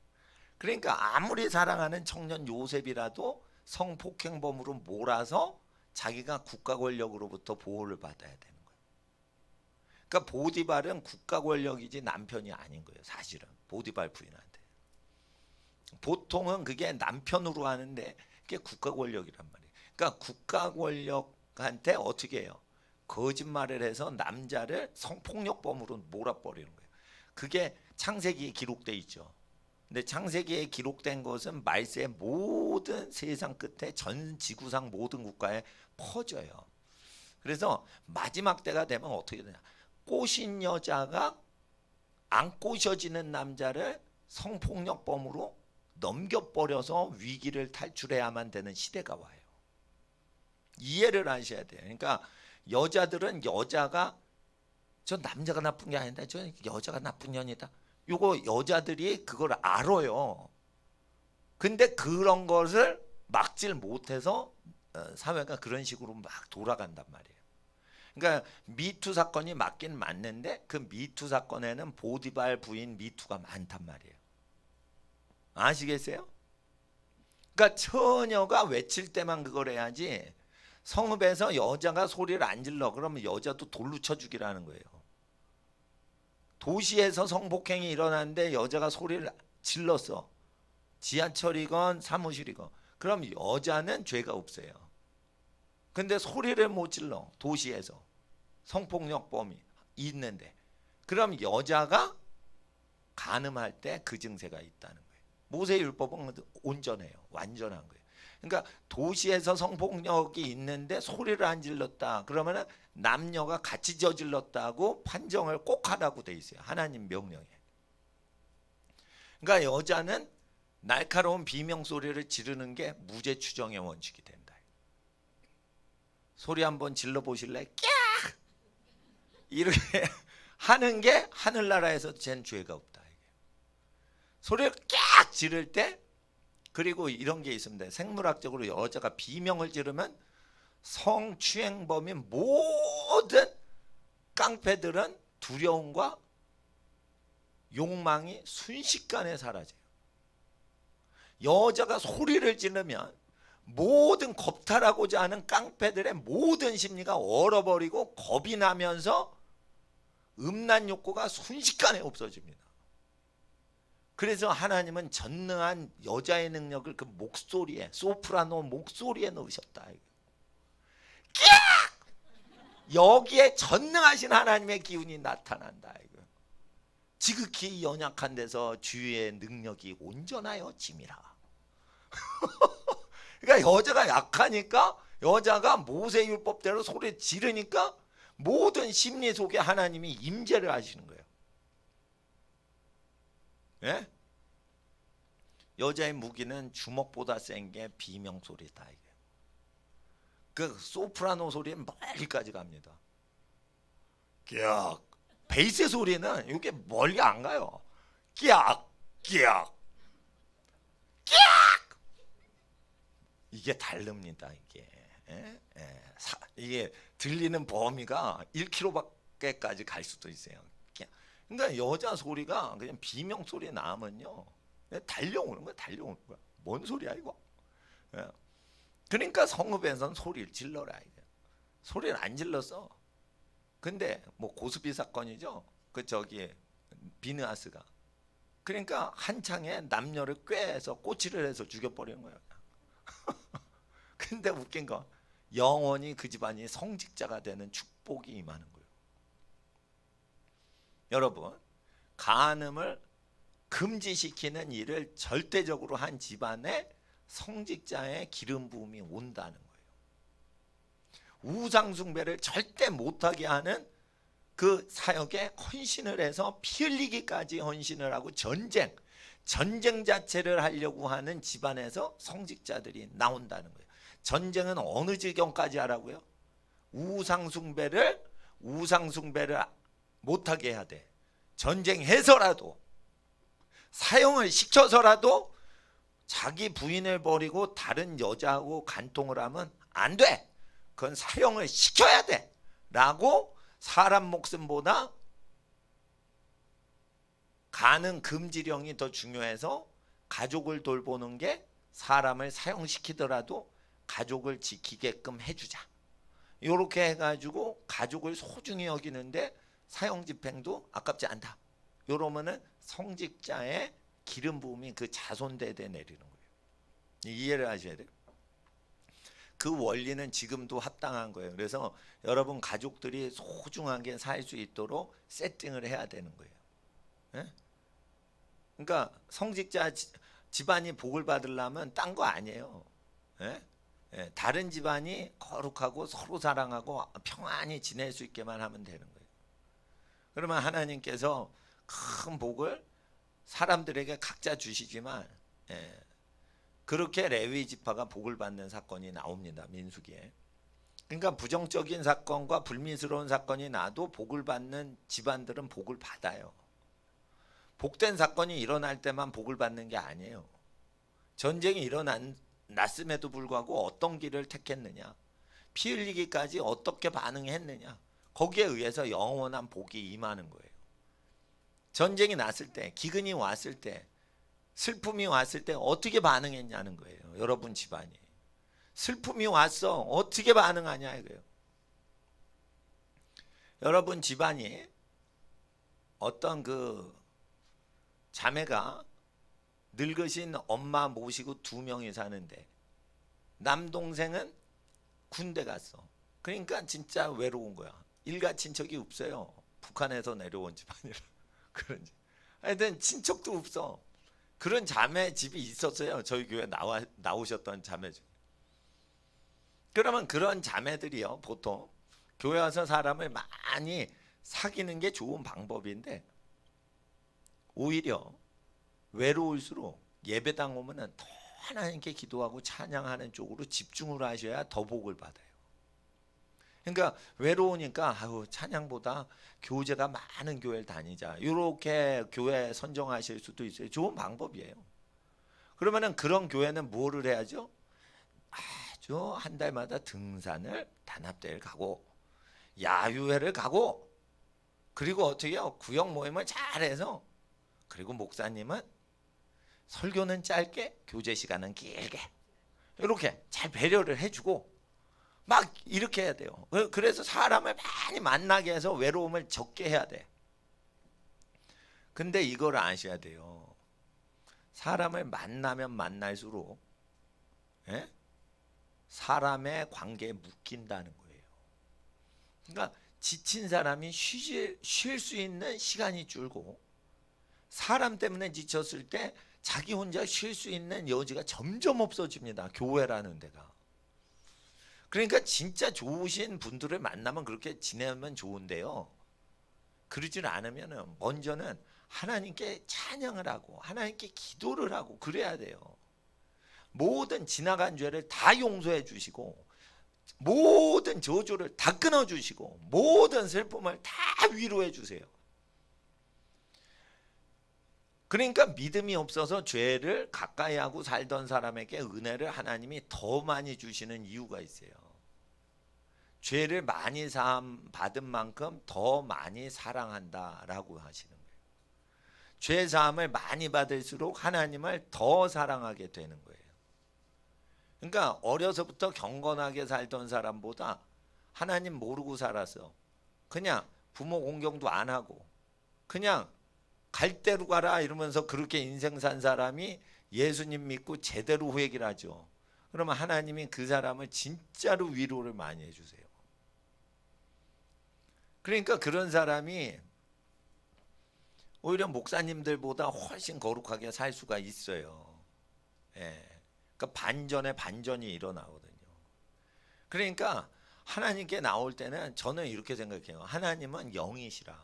그러니까 아무리 사랑하는 청년 요셉이라도 성폭행범으로 몰아서 자기가 국가 권력으로부터 보호를 받아야 되는 거예요. 그러니까 보디발은 국가 권력이지 남편이 아닌 거예요. 사실은 보디발 부인한테. 보통은 그게 남편으로 하는데 그게 국가 권력이란 말이에요. 그러니까 국가 권력한테 어떻게 해요? 거짓말을 해서 남자를 성폭력범으로 몰아버리는 거예요. 그게 창세기에 기록돼 있죠. 근데 창세기에 기록된 것은 말세의 모든 세상 끝에 전 지구상 모든 국가에 퍼져요. 그래서 마지막 때가 되면 어떻게 되냐? 꼬신 여자가 안 꼬셔지는 남자를 성폭력범으로 넘겨버려서 위기를 탈출해야만 되는 시대가 와요. 이해를 하셔야 돼요. 그러니까 여자들은 여자가 저 남자가 나쁜 게 아닌데 저 여자가 나쁜 년이다. 요거 여자들이 그걸 알아요. 근데 그런 것을 막질 못해서 사회가 그런 식으로 막 돌아간단 말이에요. 그러니까 미투 사건이 맞긴 맞는데 그 미투 사건에는 보디발 부인 미투가 많단 말이에요. 아시겠어요? 그러니까 처녀가 외칠 때만 그걸 해야지 성읍에서 여자가 소리를 안 질러 그러면 여자도 돌로 쳐 죽이라는 거예요. 도시에서 성폭행이 일어났는데 여자가 소리를 질렀어. 지하철이건 사무실이건 그럼 여자는 죄가 없어요. 근데 소리를 못 질러 도시에서 성폭력범이 있는데 그럼 여자가 간음할 때 그 증세가 있다는 거예요. 모세율법은 온전해요. 완전한 거예요. 그러니까 도시에서 성폭력이 있는데 소리를 안 질렀다 그러면은 남녀가 같이 저질렀다고 판정을 꼭 하라고 돼 있어요. 하나님 명령에. 그러니까 여자는 날카로운 비명 소리를 지르는 게 무죄 추정의 원칙이 된다. 소리 한번 질러 보실래? 꺄! 이렇게 하는 게 하늘나라에서 쟨 죄가 없다. 소리를 꺄! 지를 때 그리고 이런 게 있습니다. 생물학적으로 여자가 비명을 지르면 성추행범인 모든 깡패들은 두려움과 욕망이 순식간에 사라져요. 여자가 소리를 지르면 모든 겁탈하고자 하는 깡패들의 모든 심리가 얼어버리고 겁이 나면서 음란 욕구가 순식간에 없어집니다. 그래서 하나님은 전능한 여자의 능력을 그 목소리에 소프라노 목소리에 넣으셨다. 여기에 전능하신 하나님의 기운이 나타난다. 지극히 연약한 데서 주의 능력이 온전하여 짐이라. 그러니까 여자가 약하니까 여자가 모세율법대로 소리 지르니까 모든 심리 속에 하나님이 임재를 하시는 거예요. 예? 여자의 무기는 주먹보다 센 게 비명 소리다. 이게. 그 소프라노 소리는 멀리까지 갑니다. 끼악. 베이스 소리는 이게 멀리 안 가요. 끼악, 끼악, 끼악. 이게 다릅니다. 이게. 예? 예. 이게 들리는 범위가 1km밖에까지 갈 수도 있어요. 그러니까 여자 소리가 그냥 비명 소리 나면요, 달려오는 거야, 달려오는 거야. 뭔 소리야 이거? 예. 그러니까 성읍에선 소리를 질러라. 이게. 소리를 안 질렀어. 근데 뭐 고스피 사건이죠. 그 저기 비느하스가. 그러니까 한창에 남녀를 꾀해서 꼬치를 해서 죽여버리는 거야. 근데 웃긴 거, 영원히 그 집안이 성직자가 되는 축복이 임하는 거예요. 여러분, 간음을 금지시키는 일을 절대적으로 한 집안에 성직자의 기름 부음이 온다는 거예요. 우상숭배를 절대 못하게 하는 그 사역에 헌신을 해서 피 흘리기까지 헌신을 하고 전쟁 자체를 하려고 하는 집안에서 성직자들이 나온다는 거예요. 전쟁은 어느 지경까지 하라고요? 우상숭배를 못하게 해야 돼. 전쟁해서라도, 사형을 시켜서라도 자기 부인을 버리고 다른 여자하고 간통을 하면 안 돼. 그건 사형을 시켜야 돼 라고, 사람 목숨보다 간음 금지령이 더 중요해서 가족을 돌보는 게, 사람을 사형시키더라도 가족을 지키게끔 해주자. 이렇게 해가지고 가족을 소중히 여기는데 사형 집행도 아깝지 않다. 이러면은 성직자의 기름 부음이 그 자손대대 내리는 거예요. 이해를 하셔야 돼요. 그 원리는 지금도 합당한 거예요. 그래서 여러분 가족들이 소중하게 살 수 있도록 세팅을 해야 되는 거예요. 예? 그러니까 성직자 집안이 복을 받으려면 딴 거 아니에요. 예? 예, 다른 집안이 거룩하고 서로 사랑하고 평안히 지낼 수 있게만 하면 되는 거예요. 그러면 하나님께서 큰 복을 사람들에게 각자 주시지만, 예, 그렇게 레위 지파가 복을 받는 사건이 나옵니다. 민수기에. 그러니까 부정적인 사건과 불미스러운 사건이 나도 복을 받는 집안들은 복을 받아요. 복된 사건이 일어날 때만 복을 받는 게 아니에요. 전쟁이 일어났음에도 불구하고 어떤 길을 택했느냐, 피 흘리기까지 어떻게 반응했느냐, 거기에 의해서 영원한 복이 임하는 거예요. 전쟁이 났을 때, 기근이 왔을 때, 슬픔이 왔을 때 어떻게 반응했냐는 거예요. 여러분 집안이. 슬픔이 왔어, 어떻게 반응하냐 이거예요. 여러분 집안이 어떤 그 자매가 늙으신 엄마 모시고 2명이 사는데 남동생은 군대 갔어. 그러니까 진짜 외로운 거야. 일가 친척이 없어요. 북한에서 내려온 집안이라 그런지. 하여튼 친척도 없어. 그런 자매 집이 있었어요. 저희 교회 나오셨던 자매 중. 그러면 그런 자매들이요, 보통 교회 와서 사람을 많이 사귀는 게 좋은 방법인데, 오히려 외로울수록 예배당 오면은 더 하나님께 기도하고 찬양하는 쪽으로 집중을 하셔야 더 복을 받아요. 그러니까 외로우니까 찬양보다 교제가 많은 교회를 다니자, 이렇게 교회 선정하실 수도 있어요. 좋은 방법이에요. 그러면은 그런 교회는 뭐를 해야죠? 아주 한 달마다 등산을, 단합대회를 가고 야유회를 가고, 그리고 어떻게 해요? 구역 모임을 잘해서, 그리고 목사님은 설교는 짧게, 교제 시간은 길게, 이렇게 잘 배려를 해주고 막 이렇게 해야 돼요. 그래서 사람을 많이 만나게 해서 외로움을 적게 해야 돼. 근데 이걸 아셔야 돼요. 사람을 만나면 만날수록, 예? 사람의 관계에 묶인다는 거예요. 그러니까 지친 사람이 쉴 수 있는 시간이 줄고, 사람 때문에 지쳤을 때 자기 혼자 쉴 수 있는 여지가 점점 없어집니다. 교회라는 데가. 그러니까 진짜 좋으신 분들을 만나면 그렇게 지내면 좋은데요, 그러질 않으면 먼저는 하나님께 찬양을 하고 하나님께 기도를 하고 그래야 돼요. 모든 지나간 죄를 다 용서해 주시고 모든 저주를 다 끊어 주시고 모든 슬픔을 다 위로해 주세요. 그러니까 믿음이 없어서 죄를 가까이 하고 살던 사람에게 은혜를 하나님이 더 많이 주시는 이유가 있어요. 죄를 많이 사함 받은 만큼 더 많이 사랑한다라고 하시는 거예요. 죄 사함을 많이 받을수록 하나님을 더 사랑하게 되는 거예요. 그러니까 어려서부터 경건하게 살던 사람보다 하나님 모르고 살았어. 그냥 부모 공경도 안 하고 그냥 갈 대로 가라 이러면서 그렇게 인생 산 사람이 예수님 믿고 제대로 회개를 하죠. 그러면 하나님이 그 사람을 진짜로 위로를 많이 해주세요. 그러니까 그런 사람이 오히려 목사님들보다 훨씬 거룩하게 살 수가 있어요. 예. 그러니까 반전에 반전이 일어나거든요. 그러니까 하나님께 나올 때는 저는 이렇게 생각해요. 하나님은 영이시라.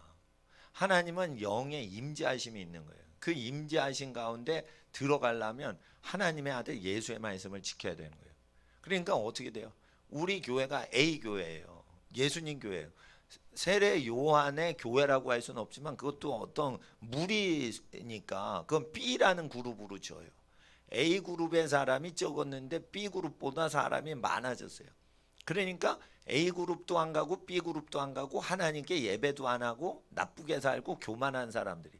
하나님은 영의 임재하심이 있는 거예요. 그 임재하심 가운데 들어가려면 하나님의 아들 예수의 말씀을 지켜야 되는 거예요. 그러니까 어떻게 돼요? 우리 교회가 A 교회예요. 예수님 교회예요. 세례 요한의 교회라고 할 수는 없지만 그것도 어떤 무리니까 그건 B라는 그룹으로 줘요. A 그룹의 사람이 적었는데 B 그룹보다 사람이 많아졌어요. 그러니까 A 그룹도 안 가고 B 그룹도 안 가고 하나님께 예배도 안 하고 나쁘게 살고 교만한 사람들이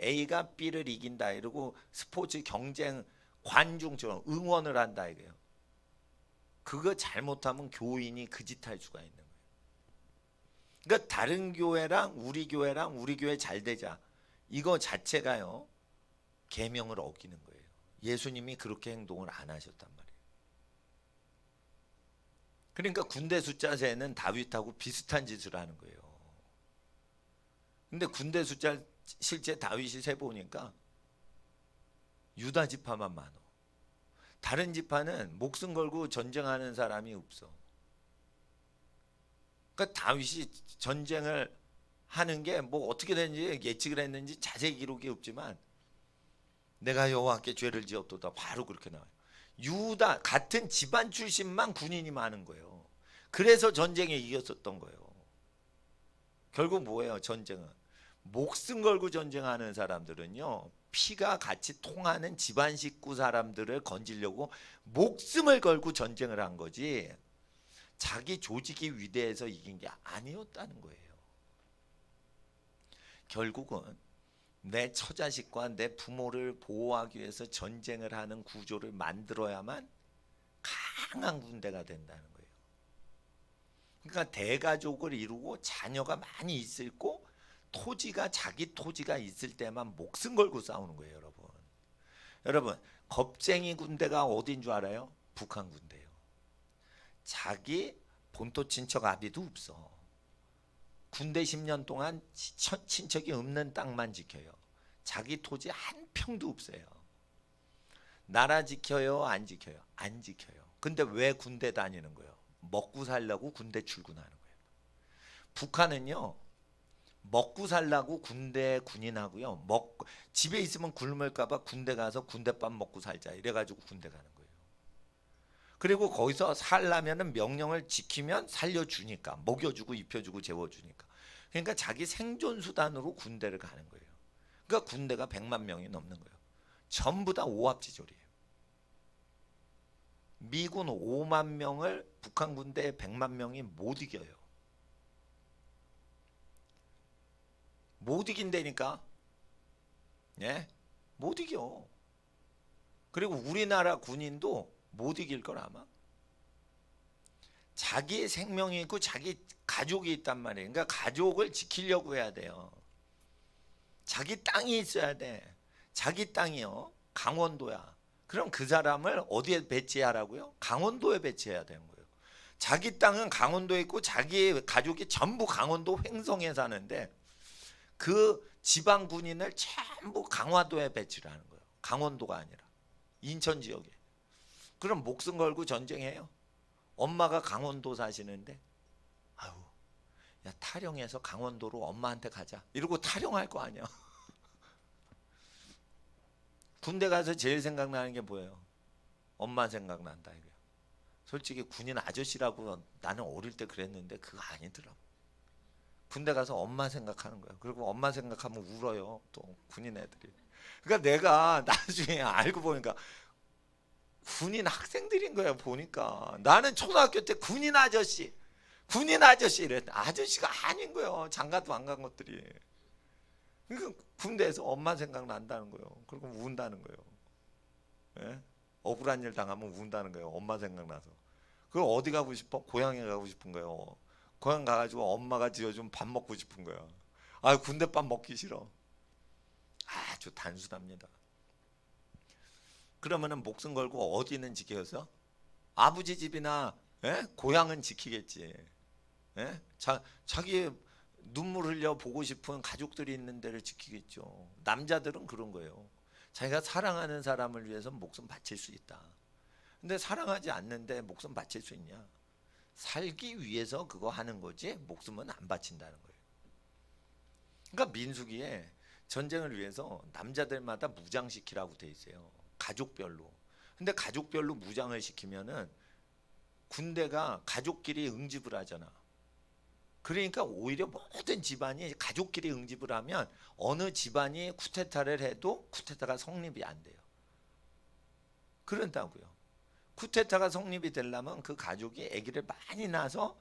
A가 B를 이긴다 이러고 스포츠 경쟁 관중처럼 응원을 한다 이거예요. 그거 잘못하면 교인이 그 짓 할 수가 있는 거예요. 그러니까 다른 교회랑 우리 교회 잘 되자 이거 자체가요 계명을 어기는 거예요. 예수님이 그렇게 행동을 안 하셨단 말이에요. 그러니까 군대 숫자 세는 다윗하고 비슷한 짓을 하는 거예요. 근데 군대 숫자 실제 다윗이 세 보니까 유다 지파만 많어. 다른 지파는 목숨 걸고 전쟁하는 사람이 없어. 그러니까 다윗이 전쟁을 하는 게 뭐 어떻게 되는지 예측을 했는지 자세히 기록이 없지만 내가 여호와께 죄를 지었도다 바로 그렇게 나와요. 유다 같은 집안 출신만 군인이 많은 거예요. 그래서 전쟁에 이겼었던 거예요. 결국 뭐예요? 전쟁은 목숨 걸고 전쟁하는 사람들은요 피가 같이 통하는 집안 식구 사람들을 건지려고 목숨을 걸고 전쟁을 한 거지 자기 조직이 위대해서 이긴 게 아니었다는 거예요. 결국은 내 처자식과 내 부모를 보호하기 위해서 전쟁을 하는 구조를 만들어야만 강한 군대가 된다는 거예요. 그러니까 대가족을 이루고 자녀가 많이 있고 토지가 자기 토지가 있을 때만 목숨 걸고 싸우는 거예요, 여러분. 여러분, 겁쟁이 군대가 어딘 줄 알아요? 북한 군대예요. 자기 본토 친척 아비도 없어. 군대 10년 동안 친척이 없는 땅만 지켜요. 자기 토지 한 평도 없어요. 나라 지켜요? 안 지켜요? 안 지켜요. 근데 왜 군대 다니는 거예요? 먹고 살려고 군대 출근하는 거예요. 북한은요. 먹고 살라고 군대 군인하고요. 집에 있으면 굶을까 봐 군대 가서 군대밥 먹고 살자 이래가지고 군대 가는 거예요. 그리고 거기서 살려면은 명령을 지키면 살려주니까 먹여주고 입혀주고 재워주니까 그러니까 자기 생존 수단으로 군대를 가는 거예요. 그러니까 군대가 100만 명이 넘는 거예요. 전부 다 오합지졸이에요. 미군 5만 명을 북한 군대 100만 명이 못 이겨요. 못 이긴다니까. 예? 못 이겨. 그리고 우리나라 군인도 못 이길 걸 아마. 자기 생명이 있고 자기 가족이 있단 말이에요. 그러니까 가족을 지키려고 해야 돼요. 자기 땅이 있어야 돼. 자기 땅이요. 강원도야. 그럼 그 사람을 어디에 배치하라고요? 강원도에 배치해야 되는 거예요. 자기 땅은 강원도에 있고 자기 가족이 전부 강원도 횡성에 사는데 그 지방 군인을 전부 강화도에 배치를 하는 거예요. 강원도가 아니라 인천 지역에. 그럼 목숨 걸고 전쟁해요. 엄마가 강원도 사시는데 아유 야, 타령해서 강원도로 엄마한테 가자 이러고 타령할 거 아니야. 군대 가서 제일 생각나는 게 뭐예요? 엄마 생각난다 이거야. 솔직히 군인 아저씨라고 나는 어릴 때 그랬는데 그거 아니더라고. 군대 가서 엄마 생각하는 거야. 그리고 엄마 생각하면 울어요. 또 군인 애들이. 그러니까 내가 나중에 알고 보니까 군인 학생들인 거야. 보니까 나는 초등학교 때 군인 아저씨 이랬는데 아저씨가 아닌 거예요. 장가도 안 간 것들이. 그러니까 군대에서 엄마 생각난다는 거예요. 그리고 운다는 거예요. 예? 억울한 일 당하면 운다는 거예요. 엄마 생각나서. 그럼 어디 가고 싶어? 고향에 가고 싶은 거예요. 고향 가가지고 엄마가 지어준 밥 먹고 싶은 거야. 아, 군대밥 먹기 싫어. 아주 단순합니다. 그러면은 목숨 걸고 어디는 지켜서? 아버지 집이나 고향은 지키겠지. 자기 눈물 흘려 보고 싶은 가족들이 있는 데를 지키겠죠. 남자들은 그런 거예요. 자기가 사랑하는 사람을 위해서 목숨 바칠 수 있다. 근데 사랑하지 않는데 목숨 바칠 수 있냐? 살기 위해서 그거 하는 거지 목숨은 안 바친다는 거예요. 그러니까 민수기에 전쟁을 위해서 남자들마다 무장시키라고 돼 있어요. 가족별로. 근데 가족별로 무장을 시키면은 군대가 가족끼리 응집을 하잖아. 그러니까 오히려 모든 집안이 가족끼리 응집을 하면 어느 집안이 쿠데타를 해도 쿠데타가 성립이 안 돼요. 그런다고요. 쿠데타가 성립이 되려면 그 가족이 아기를 많이 낳아서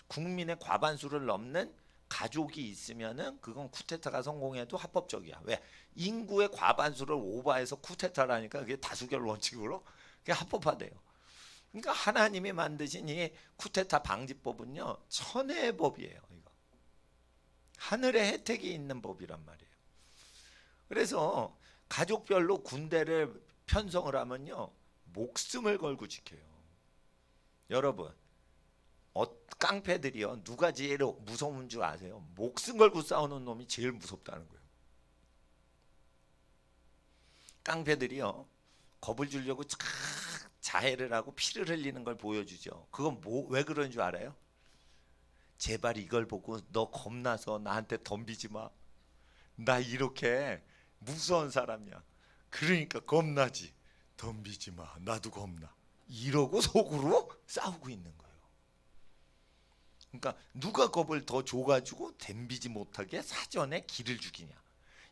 국민의 과반수를 넘는 가족이 있으면은 그건 쿠데타가 성공해도 합법적이야. 왜? 인구의 과반수를 오버해서 쿠데타를 하니까 그게 다수결 원칙으로 그게 합법화돼요. 그러니까 하나님이 만드신 이 쿠데타 방지법은요 천혜의 법이에요. 이거 하늘의 혜택이 있는 법이란 말이에요. 그래서 가족별로 군대를 편성을 하면요 목숨을 걸고 지켜요. 여러분 깡패들이요 누가 제일 무서운 줄 아세요? 목숨 걸고 싸우는 놈이 제일 무섭다는 거예요. 깡패들이요 겁을 주려고 자해를 하고 피를 흘리는 걸 보여주죠. 그건 왜 그런 줄 알아요? 제발 이걸 보고 너 겁나서 나한테 덤비지 마. 나 이렇게 무서운 사람이야. 그러니까 겁나지. 덤비지 마. 나도 겁나. 이러고 속으로 싸우고 있는 거예요. 그러니까 누가 겁을 더 줘가지고 덤비지 못하게 사전에 기를 죽이냐.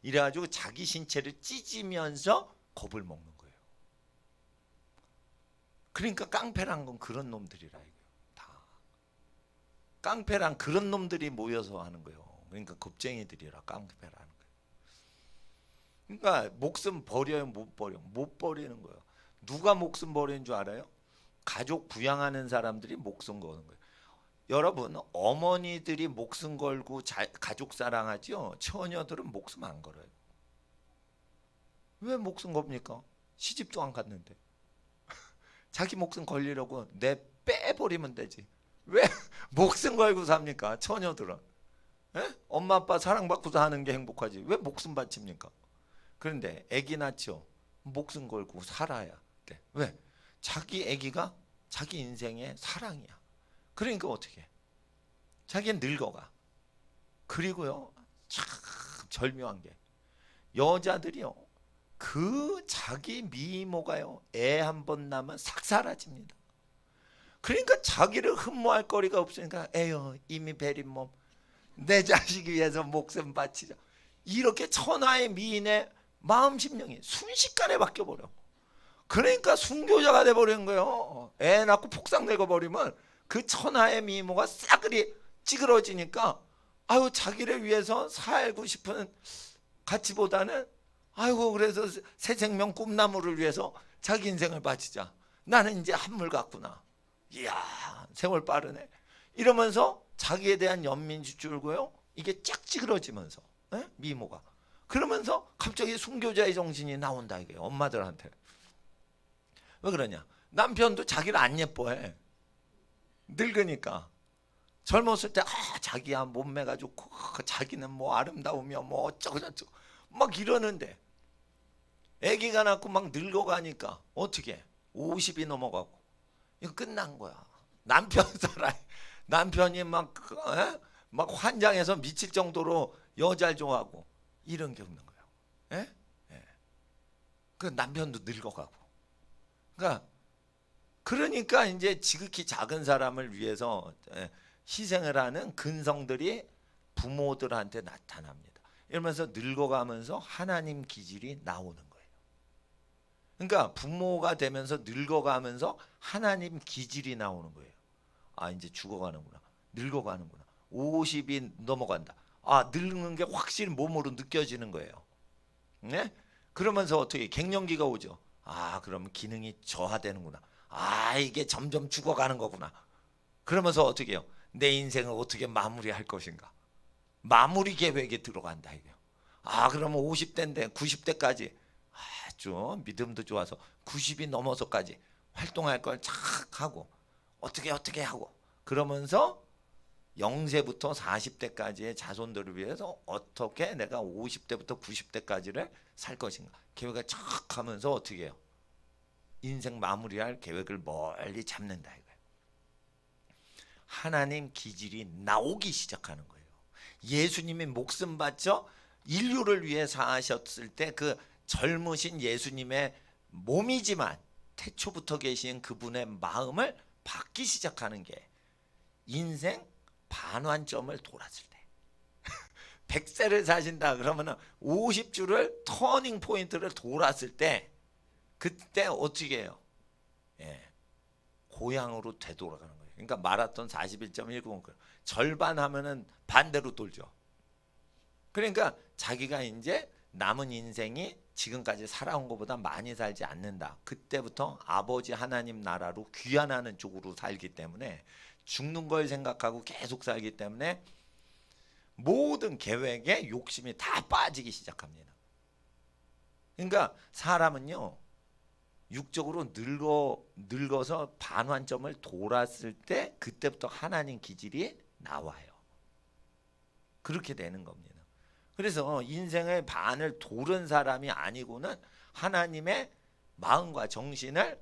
이래가지고 자기 신체를 찢으면서 겁을 먹는 거예요. 그러니까 깡패란 건 그런 놈들이라 이거예요. 다 깡패란 그런 놈들이 모여서 하는 거예요. 그러니까 겁쟁이들이라 깡패라는 거예요. 그러니까 목숨 버려요, 못 버려? 못 버리는 거예요. 누가 목숨 버리는 줄 알아요? 가족 부양하는 사람들이 목숨 거는 거예요. 여러분 어머니들이 목숨 걸고 가족 사랑하죠. 처녀들은 목숨 안 걸어요. 왜 목숨 겁니까? 시집도 안 갔는데. 자기 목숨 걸리려고 내 빼버리면 되지. 왜 목숨 걸고 삽니까? 처녀들은. 엄마 아빠 사랑받고 사는 게 행복하지. 왜 목숨 바칩니까? 그런데 아기 낳죠. 목숨 걸고 살아야 돼. 왜? 자기 아기가 자기 인생의 사랑이야. 그러니까 어떻게 해? 자기는 늙어가. 그리고요 참 절묘한 게 여자들이요 그 자기 미모가요 애 한 번 낳으면 싹 사라집니다. 그러니까 자기를 흠모할 거리가 없으니까 에휴 이미 베린 몸 내 자식 위해서 목숨 바치자. 이렇게 천하의 미인의 마음 심령이 순식간에 바뀌어버려. 그러니까 순교자가 돼버리는 거예요. 애 낳고 폭삭내고 버리면 그 천하의 미모가 싸그리 찌그러지니까 아유 자기를 위해서 살고 싶은 가치보다는 아이고 그래서 새 생명 꿈나무를 위해서 자기 인생을 바치자. 나는 이제 한물 같구나. 이야 세월 빠르네. 이러면서 자기에 대한 연민이 줄고요. 이게 쫙 찌그러지면서 미모가. 그러면서 갑자기 순교자의 정신이 나온다 이게요. 엄마들한테. 왜 그러냐? 남편도 자기를 안 예뻐해. 늙으니까. 젊었을 때 자기야 몸매가 좋고 자기는 뭐 아름다우며 뭐 어쩌고저쩌고 막 이러는데 아기가 낳고 막 늙어가니까 어떻게 50이 넘어가고 이거 끝난 거야. 남편 살아. 남편이 막 막 환장해서 미칠 정도로 여자를 좋아하고 이런 게 없는 거예요. 예? 예. 그 남편도 늙어가고. 그러니까 이제 지극히 작은 사람을 위해서 희생을 하는 근성들이 부모들한테 나타납니다. 이러면서 늙어가면서 하나님 기질이 나오는 거예요. 그러니까 부모가 되면서 늙어가면서 하나님 기질이 나오는 거예요. 아, 이제 죽어가는구나. 늙어가는구나. 50이 넘어간다. 아, 늙는 게 확실히 몸으로 느껴지는 거예요. 네? 그러면서 어떻게 갱년기가 오죠. 아, 그러면 기능이 저하되는구나. 아, 이게 점점 죽어가는 거구나. 그러면서 어떻게 해요? 내 인생을 어떻게 마무리할 것인가? 마무리 계획에 들어간다 이거요. 아, 그러면 50대인데 90대까지 아주 믿음도 좋아서 90이 넘어서까지 활동할 걸 착 하고 어떻게 하고 그러면서 0세부터 40대까지의 자손들을 위해서 어떻게 내가 50대부터 90대까지를 살 것인가 계획을 착 하면서 어떻게 해요? 인생 마무리할 계획을 멀리 잡는다 이거예요. 하나님 기질이 나오기 시작하는 거예요. 예수님이 목숨 바쳐 인류를 위해 사하셨을 때 그 젊으신 예수님의 몸이지만 태초부터 계신 그분의 마음을 받기 시작하는 게 인생 반환점을 돌았을 때 100세를 사신다 그러면 50주를 터닝 포인트를 돌았을 때 그때 어떻게 해요? 예, 고향으로 되돌아가는 거예요. 그러니까 마라톤 41.190 절반 하면은 반대로 돌죠. 그러니까 자기가 이제 남은 인생이 지금까지 살아온 것보다 많이 살지 않는다. 그때부터 아버지 하나님 나라로 귀환하는 쪽으로 살기 때문에 죽는 걸 생각하고 계속 살기 때문에 모든 계획에 욕심이 다 빠지기 시작합니다. 그러니까 사람은요 육적으로 늙어서 반환점을 돌았을 때 그때부터 하나님 기질이 나와요. 그렇게 되는 겁니다. 그래서 인생의 반을 도른 사람이 아니고는 하나님의 마음과 정신을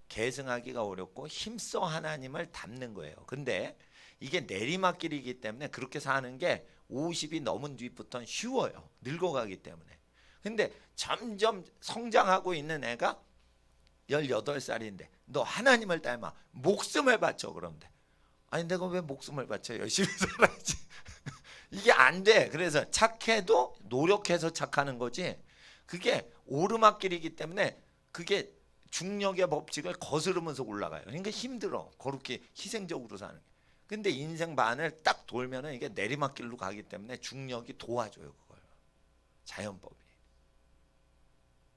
계승하기가 어렵고 힘써 하나님을 닮는 거예요. 근데 이게 내리막길이기 때문에 그렇게 사는 게 50이 넘은 뒤부터는 쉬워요. 늙어가기 때문에. 근데 점점 성장하고 있는 애가 18살인데 너 하나님을 닮아 목숨을 바쳐 그런데 아니 내가 왜 목숨을 바쳐 열심히 살아야지 이게 안 돼. 그래서 착해도 노력해서 착하는 거지 그게 오르막길이기 때문에 그게 중력의 법칙을 거스르면서 올라가요. 그러니까 힘들어 그렇게 희생적으로 사는 게. 근데 인생 반을 딱 돌면은 이게 내리막길로 가기 때문에 중력이 도와줘요 그걸 자연법이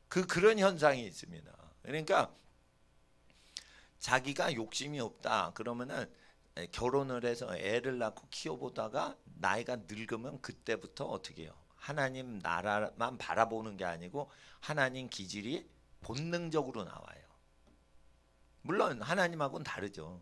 그런 현상이 있습니다. 그러니까 자기가 욕심이 없다 그러면은 결혼을 해서 애를 낳고 키워보다가 나이가 늙으면 그때부터 어떻게 해요? 하나님 나라만 바라보는 게 아니고 하나님 기질이 본능적으로 나와요. 물론 하나님하고는 다르죠.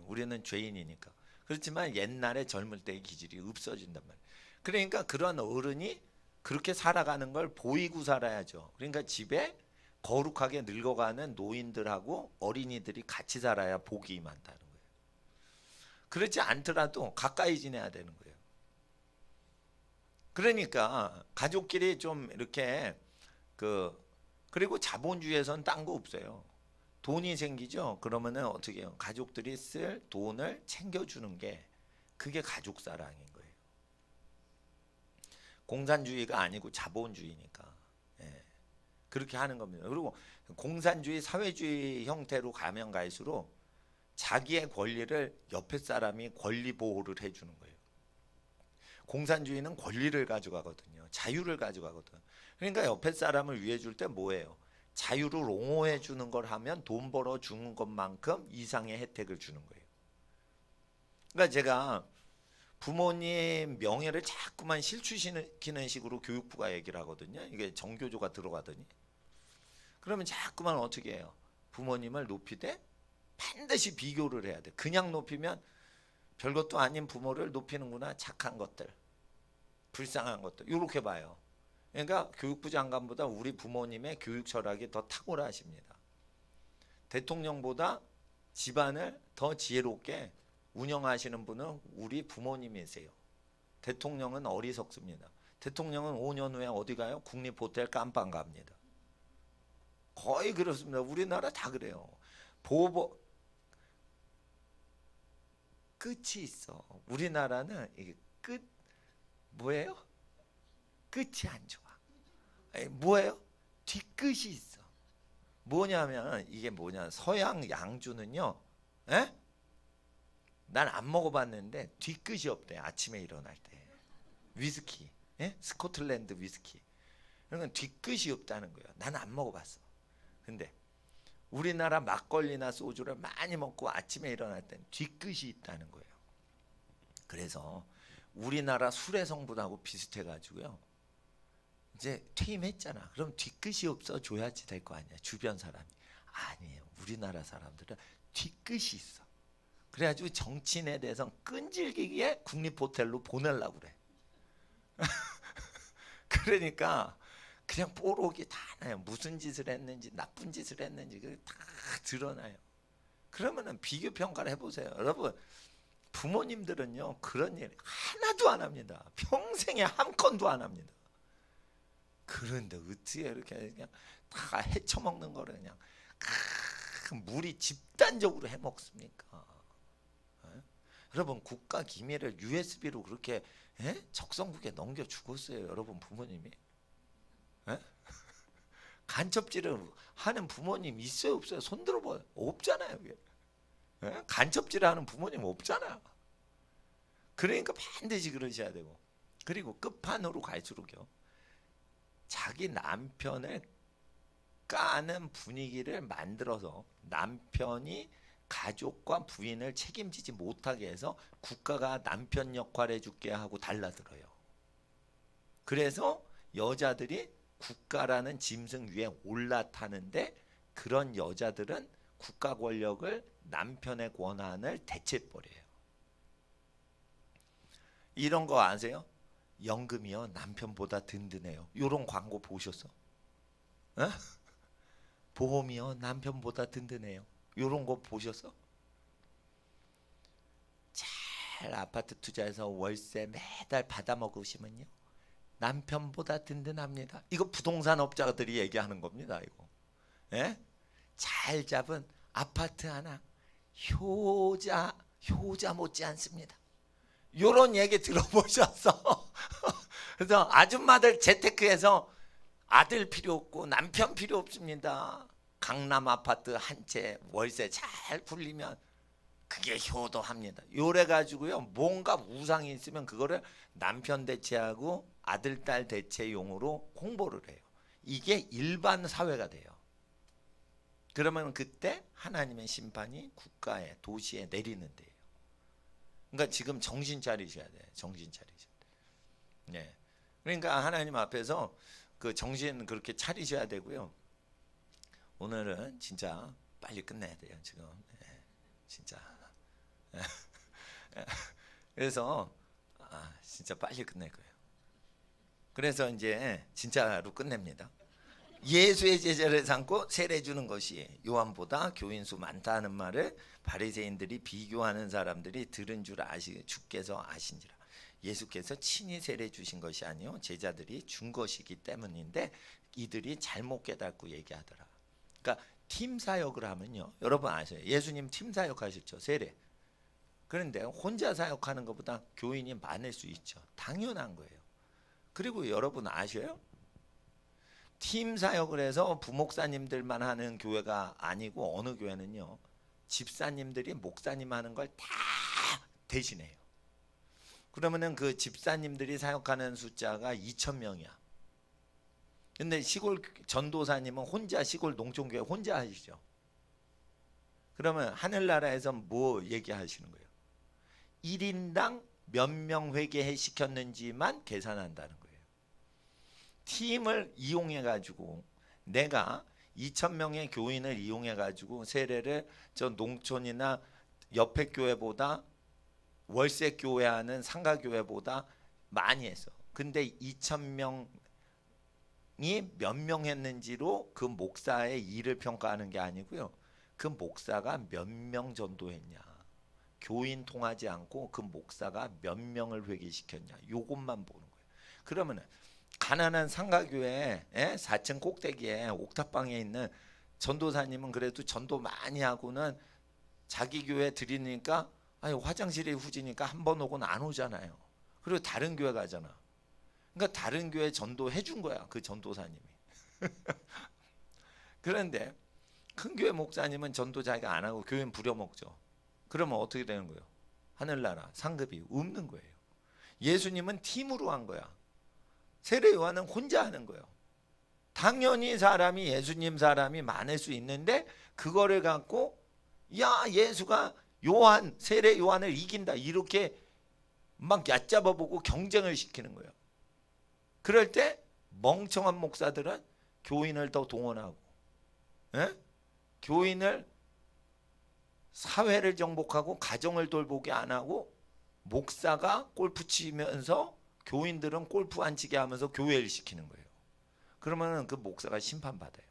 우리는 죄인이니까. 그렇지만 옛날에 젊을 때의 기질이 없어진단 말이에요. 그러니까 그런 어른이 그렇게 살아가는 걸 보이고 살아야죠. 그러니까 집에 거룩하게 늙어가는 노인들하고 어린이들이 같이 살아야 복이 임한다는 거예요. 그렇지 않더라도 가까이 지내야 되는 거예요. 그러니까 가족끼리 좀 이렇게 그리고 자본주의에서는 딴 거 없어요. 돈이 생기죠. 그러면은 어떻게 해요? 가족들이 쓸 돈을 챙겨주는 게 그게 가족 사랑인 거예요. 공산주의가 아니고 자본주의니까. 예. 그렇게 하는 겁니다. 그리고 공산주의 사회주의 형태로 가면 갈수록 자기의 권리를 옆에 사람이 권리 보호를 해주는 거예요. 공산주의는 권리를 가져가거든요. 자유를 가져가거든. 그러니까 옆에 사람을 위해 줄 때 뭐예요? 자유를 옹호해 주는 걸 하면 돈 벌어 주는 것만큼 이상의 혜택을 주는 거예요. 그러니까 제가 부모님 명예를 자꾸만 실추시키는 식으로 교육부가 얘기를 하거든요. 이게 정교조가 들어가더니 그러면 자꾸만 어떻게 해요? 부모님을 높이되 반드시 비교를 해야 돼. 그냥 높이면 별것도 아닌 부모를 높이는구나. 착한 것들, 불쌍한 것들 이렇게 봐요. 그러니까 교육부 장관보다 우리 부모님의 교육 철학이 더 탁월하십니다. 대통령보다 집안을 더 지혜롭게 운영하시는 분은 우리 부모님이세요. 대통령은 어리석습니다. 대통령은 5년 후에 어디 가요? 국립호텔 깜빵 갑니다. 거의 그렇습니다. 우리나라 다 그래요. 보복 끝이 있어. 우리나라는 이게 끝 뭐예요? 끝이 안 좋아. 아니, 뭐예요? 뒤끝이 있어. 뭐냐면 이게 뭐냐? 서양 양주는요. 에? 난 안 먹어봤는데 뒤끝이 없대. 아침에 일어날 때 위스키, 예? 스코틀랜드 위스키 이런 건 뒤끝이 없다는 거예요. 난 안 먹어봤어. 근데 우리나라 막걸리나 소주를 많이 먹고 아침에 일어날 땐 뒤끝이 있다는 거예요. 그래서 우리나라 술의 성분하고 비슷해 가지고요. 이제 퇴임했잖아. 그럼 뒤끝이 없어 줘야지 될 거 아니야. 주변 사람이. 아니에요. 우리나라 사람들은 뒤끝이 있어. 그래가지고 정치인에 대해서 끈질기게 국립호텔로 보내려고 그래. 그러니까 그냥 뽀록이 다 나요. 무슨 짓을 했는지 나쁜 짓을 했는지 다 드러나요. 그러면은 비교 평가를 해보세요. 여러분 부모님들은요 그런 일 하나도 안 합니다. 평생에 한 건도 안 합니다. 그런데 어떻게 이렇게 그냥 다 헤쳐먹는 거를 그냥 무리 집단적으로 해먹습니까? 에? 여러분 국가 기밀을 USB로 그렇게 적성국에 넘겨 죽었어요. 여러분 부모님이. 에? 간첩질을 하는 부모님 있어요 없어요? 손 들어봐요. 없잖아요. 간첩질을 하는 부모님 없잖아요. 그러니까 반드시 그러셔야 되고, 그리고 끝판으로 갈수록요 자기 남편을 까는 분위기를 만들어서 남편이 가족과 부인을 책임지지 못하게 해서 국가가 남편 역할 해줄게 하고 달라들어요. 그래서 여자들이 국가라는 짐승 위에 올라타는데, 그런 여자들은 국가 권력을 남편의 권한을 대체해버려요. 이런 거 아세요? 연금이요 남편보다 든든해요. 이런 광고 보셨어? 어? 보험이요 남편보다 든든해요. 이런 거 보셨어? 잘 아파트 투자해서 월세 매달 받아 먹으시면요 남편보다 든든합니다. 이거 부동산 업자들이 얘기하는 겁니다. 이거. 예? 잘 잡은 아파트 하나 효자 못지 않습니다. 요런 얘기 들어보셨어? 그래서 아줌마들 재테크에서 아들 필요 없고 남편 필요 없습니다. 강남 아파트 한 채 월세 잘 굴리면 그게 효도합니다. 요래 가지고요 뭔가 우상이 있으면 그거를 남편 대체하고 아들 딸 대체용으로 홍보를 해요. 이게 일반 사회가 돼요. 그러면 그때 하나님의 심판이 국가에 도시에 내리는 데예요. 그러니까 지금 정신 차리셔야 돼요. 정신 차리셔야 돼요. 네. 그러니까 하나님 앞에서 그 정신 그렇게 차리셔야 되고요. 오늘은 진짜 빨리 끝내야 돼요. 지금 진짜. 그래서 진짜 빨리 끝낼 거예요. 그래서 이제 진짜로 끝냅니다. 예수의 제자를 삼고 세례 주는 것이 요한보다 교인수 많다는 말을 바리새인들이 비교하는 사람들이 들은 줄 주께서 아신지라. 예수께서 친히 세례 주신 것이 아니요 제자들이 준 것이기 때문인데 이들이 잘못 깨닫고 얘기하더라. 그러니까 팀 사역을 하면요 여러분 아세요? 예수님 팀 사역 하셨죠. 세례. 그런데 혼자 사역하는 것보다 교인이 많을 수 있죠. 당연한 거예요. 그리고 여러분 아셔요? 팀 사역을 해서 부목사님들만 하는 교회가 아니고 어느 교회는요 집사님들이 목사님 하는 걸 다 대신해요. 그러면은 그 집사님들이 사역하는 숫자가 2,000명이야. 근데 시골 전도사님은 혼자 시골 농촌교회 혼자 하시죠. 그러면 하늘나라에서 뭐 얘기하시는 거예요? 1인당 몇 명 회개 시켰는지만 계산한다는 거예요. 팀을 이용해 가지고 내가 2,000명의 교인을 이용해 가지고 세례를 저 농촌이나 옆에 교회보다 월세 교회하는 상가 교회보다 많이 했어. 근데 2,000명이 몇 명 했는지로 그 목사의 일을 평가하는 게 아니고요. 그 목사가 몇 명 전도했냐, 교인 통하지 않고 그 목사가 몇 명을 회개시켰냐, 요것만 보는 거예요. 그러면은 가난한 상가교회 4층 꼭대기에 옥탑방에 있는 전도사님은 그래도 전도 많이 하고는 자기 교회 드리니까 아니 화장실이 후지니까 한 번 오고는 안 오잖아요. 그리고 다른 교회 가잖아. 그러니까 다른 교회 전도해 준 거야, 그 전도사님이. 그런데 큰 교회 목사님은 전도 자기가 안 하고 교회는 부려먹죠. 그러면 어떻게 되는 거예요? 하늘나라 상급이 없는 거예요. 예수님은 팀으로 한 거야. 세례 요한은 혼자 하는 거예요. 당연히 사람이 예수님 사람이 많을 수 있는데 그거를 갖고 야 예수가 요한 세례 요한을 이긴다 이렇게 막 얕잡아보고 경쟁을 시키는 거예요. 그럴 때 멍청한 목사들은 교인을 더 동원하고 교인을 사회를 정복하고 가정을 돌보게 안 하고 목사가 골프 치면서 교인들은 골프 안 치게 하면서 교회를 시키는 거예요. 그러면 그 목사가 심판받아요.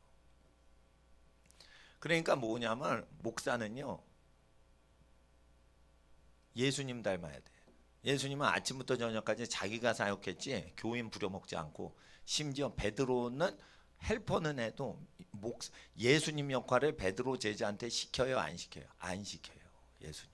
그러니까 뭐냐면 목사는요 예수님 닮아야 돼. 예수님은 아침부터 저녁까지 자기가 사역했지 교인 부려먹지 않고, 심지어 베드로는 헬퍼는 해도 예수님 역할을 베드로 제자한테 시켜요 안 시켜요? 안 시켜요. 예수님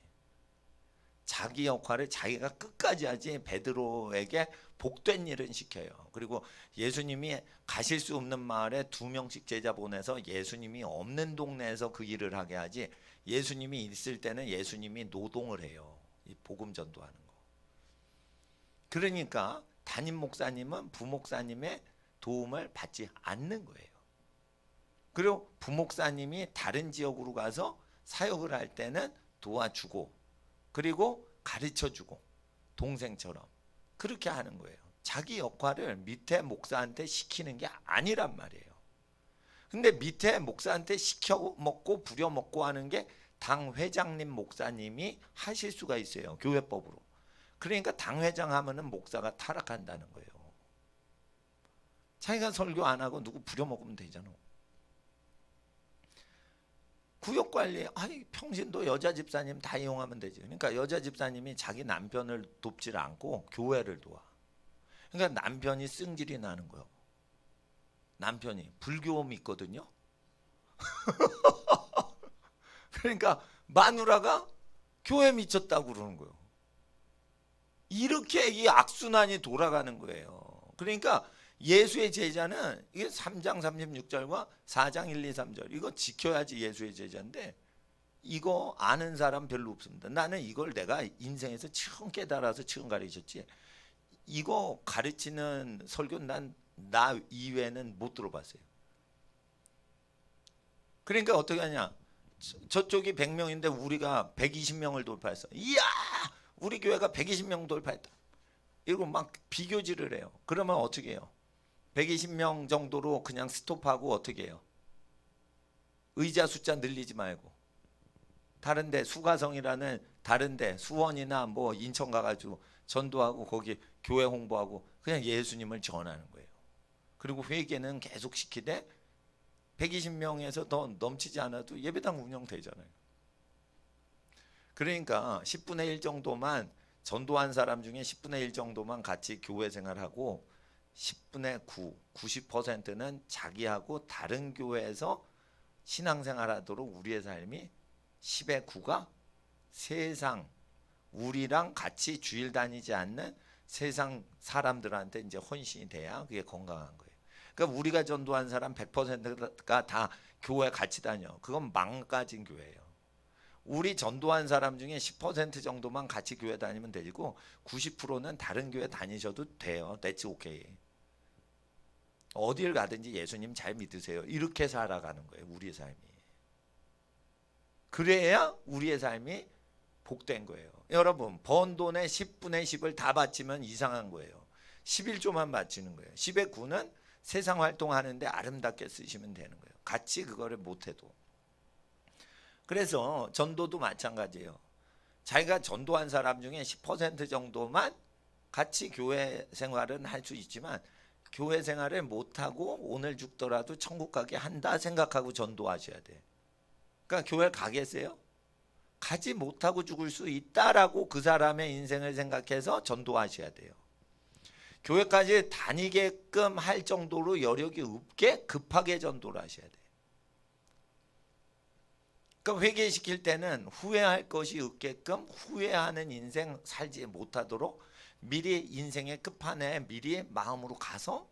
자기 역할을 자기가 끝까지 하지 베드로에게 복된 일은 시켜요. 그리고 예수님이 가실 수 없는 마을에 2명씩 제자 보내서 예수님이 없는 동네에서 그 일을 하게 하지, 예수님이 있을 때는 예수님이 노동을 해요. 이 복음 전도하는 거. 그러니까 담임 목사님은 부목사님의 도움을 받지 않는 거예요. 그리고 부목사님이 다른 지역으로 가서 사역을 할 때는 도와주고 그리고 가르쳐주고 동생처럼 그렇게 하는 거예요. 자기 역할을 밑에 목사한테 시키는 게 아니란 말이에요. 근데 밑에 목사한테 시켜먹고 부려먹고 하는 게 당 회장님 목사님이 하실 수가 있어요. 교회법으로. 그러니까 당 회장 하면은 목사가 타락한다는 거예요. 자기가 설교 안 하고 누구 부려먹으면 되잖아. 구역관리, 아니 평신도 여자 집사님 다 이용하면 되지. 그러니까 여자 집사님이 자기 남편을 돕질 않고 교회를 도와. 그러니까 남편이 승질이 나는 거예요. 남편이 불교 믿거든요. 그러니까 마누라가 교회 미쳤다고 그러는 거예요. 이렇게 이 악순환이 돌아가는 거예요. 그러니까 예수의 제자는 이게 3장 36절과 4장 1, 2, 3절 이거 지켜야지 예수의 제자인데 이거 아는 사람 별로 없습니다. 나는 이걸 내가 인생에서 처음 깨달아서 처음 가르쳤지, 이거 가르치는 설교는 나 이외에는 못 들어봤어요. 그러니까 어떻게 하냐, 저쪽이 100명인데 우리가 120명을 돌파했어. 이야 우리 교회가 120명 돌파했다 이러고 막 비교질을 해요. 그러면 어떻게 해요? 120명 정도로 그냥 스톱하고 어떻게 해요? 의자 숫자 늘리지 말고 다른데 수가성이라는 다른데 수원이나 뭐 인천 가가지고 전도하고 거기 교회 홍보하고 그냥 예수님을 전하는 거예요. 그리고 회개는 계속 시키되 120명에서 더 넘치지 않아도 예배당 운영되잖아요. 그러니까 10분의 1 정도만 전도한 사람 중에 10분의 1 정도만 같이 교회 생활하고 10분의 9, 90%는 자기하고 다른 교회에서 신앙생활하도록 우리의 삶이 10의 9가 세상 우리랑 같이 주일 다니지 않는 세상 사람들한테 이제 헌신이 돼야 그게 건강한 거예요. 그러니까 우리가 전도한 사람 100%가 다 교회 같이 다녀. 그건 망가진 교회예요. 우리 전도한 사람 중에 10% 정도만 같이 교회 다니면 되고 90%는 다른 교회 다니셔도 돼요. That's okay. 어딜 가든지 예수님 잘 믿으세요. 이렇게 살아가는 거예요. 우리의 삶이. 그래야 우리의 삶이 복된 거예요. 여러분 번 돈의 10분의 10을 다 바치면 이상한 거예요. 11조만 바치는 거예요. 10의 9는 세상 활동하는데 아름답게 쓰시면 되는 거예요. 같이 그거를 못해도. 그래서 전도도 마찬가지예요. 자기가 전도한 사람 중에 10% 정도만 같이 교회 생활은 할 수 있지만 교회 생활을 못하고 오늘 죽더라도 천국 가게 한다 생각하고 전도하셔야 돼. 그러니까 교회 가겠어요? 가지 못하고 죽을 수 있다라고 그 사람의 인생을 생각해서 전도하셔야 돼요. 교회까지 다니게끔 할 정도로 여력이 없게 급하게 전도를 하셔야 돼요. 그러니까 회개시킬 때는 후회할 것이 없게끔 후회하는 인생 살지 못하도록 미리 인생의 끝판에 미리 마음으로 가서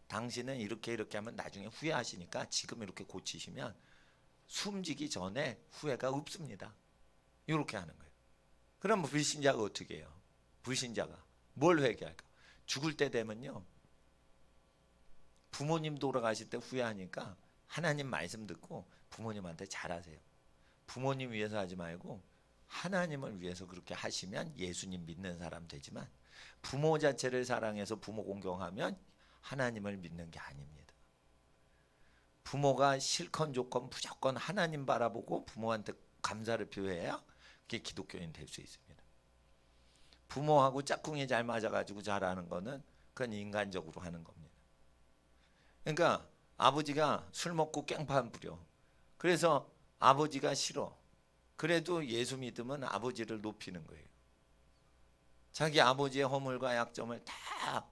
당신은 이렇게 하면 나중에 후회하시니까 지금 이렇게 고치시면 숨지기 전에 후회가 없습니다. 이렇게 하는 거예요. 그럼 불신자가 어떻게 해요? 불신자가 뭘 회개할까? 죽을 때 되면요, 부모님 돌아가실 때 후회하니까 하나님 말씀 듣고 부모님한테 잘하세요. 부모님 위해서 하지 말고 하나님을 위해서 그렇게 하시면 예수님 믿는 사람 되지만, 부모 자체를 사랑해서 부모 공경하면 하나님을 믿는 게 아닙니다. 부모가 실컷 좋건 무조건 하나님 바라보고 부모한테 감사를 표해야 그게 기독교인 될 수 있습니다. 부모하고 짝꿍이 잘 맞아가지고 잘하는 거는 그건 인간적으로 하는 겁니다. 그러니까 아버지가 술 먹고 깽판 부려. 그래서 아버지가 싫어. 그래도 예수 믿으면 아버지를 높이는 거예요. 자기 아버지의 허물과 약점을 다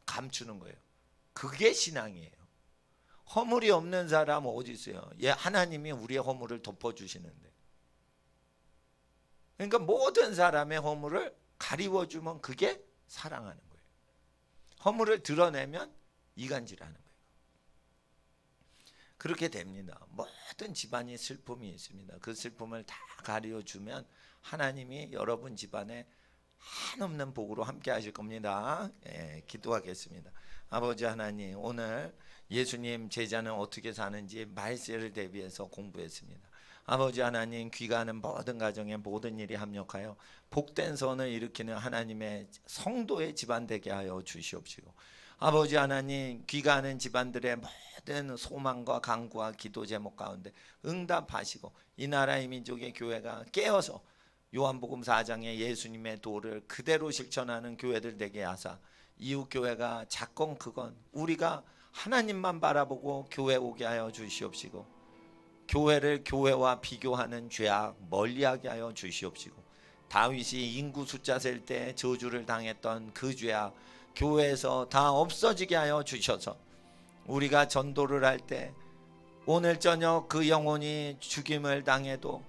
감추는 거예요. 그게 신앙이에요. 허물이 없는 사람 어디 있어요? 하나님이 우리의 허물을 덮어주시는데. 그러니까 모든 사람의 허물을 가리워주면 그게 사랑하는 거예요. 허물을 드러내면 이간질하는 거예요. 그렇게 됩니다. 모든 집안이 슬픔이 있습니다. 그 슬픔을 다 가려주면 하나님이 여러분 집안에 한없는 복으로 함께 하실 겁니다. 기도하겠습니다. 아버지 하나님, 오늘 예수님 제자는 어떻게 사는지 말세를 대비해서 공부했습니다. 아버지 하나님, 귀가하는 모든 가정에 모든 일이 합력하여 복된 선을 일으키는 하나님의 성도의 집안 되게 하여 주시옵시고, 아버지 하나님, 귀가하는 집안들의 모든 소망과 간구와 기도 제목 가운데 응답하시고, 이 나라의 민족의 교회가 깨어서 요한복음 4장의 예수님의 도를 그대로 실천하는 교회들 되게 하사, 이웃교회가 작건 크건 우리가 하나님만 바라보고 교회 오게 하여 주시옵시고, 교회를 교회와 비교하는 죄악 멀리하게 하여 주시옵시고, 다윗이 인구 숫자 셀 때 저주를 당했던 그 죄악 교회에서 다 없어지게 하여 주셔서, 우리가 전도를 할 때 오늘 저녁 그 영혼이 죽임을 당해도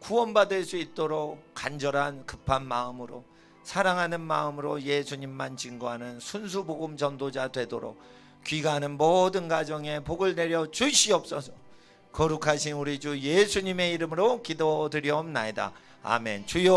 구원받을 수 있도록 간절한 급한 마음으로, 사랑하는 마음으로 예수님만 증거하는 순수 복음 전도자 되도록 귀가하는 모든 가정에 복을 내려 주시옵소서. 거룩하신 우리 주 예수님의 이름으로 기도드리옵나이다. 아멘. 주여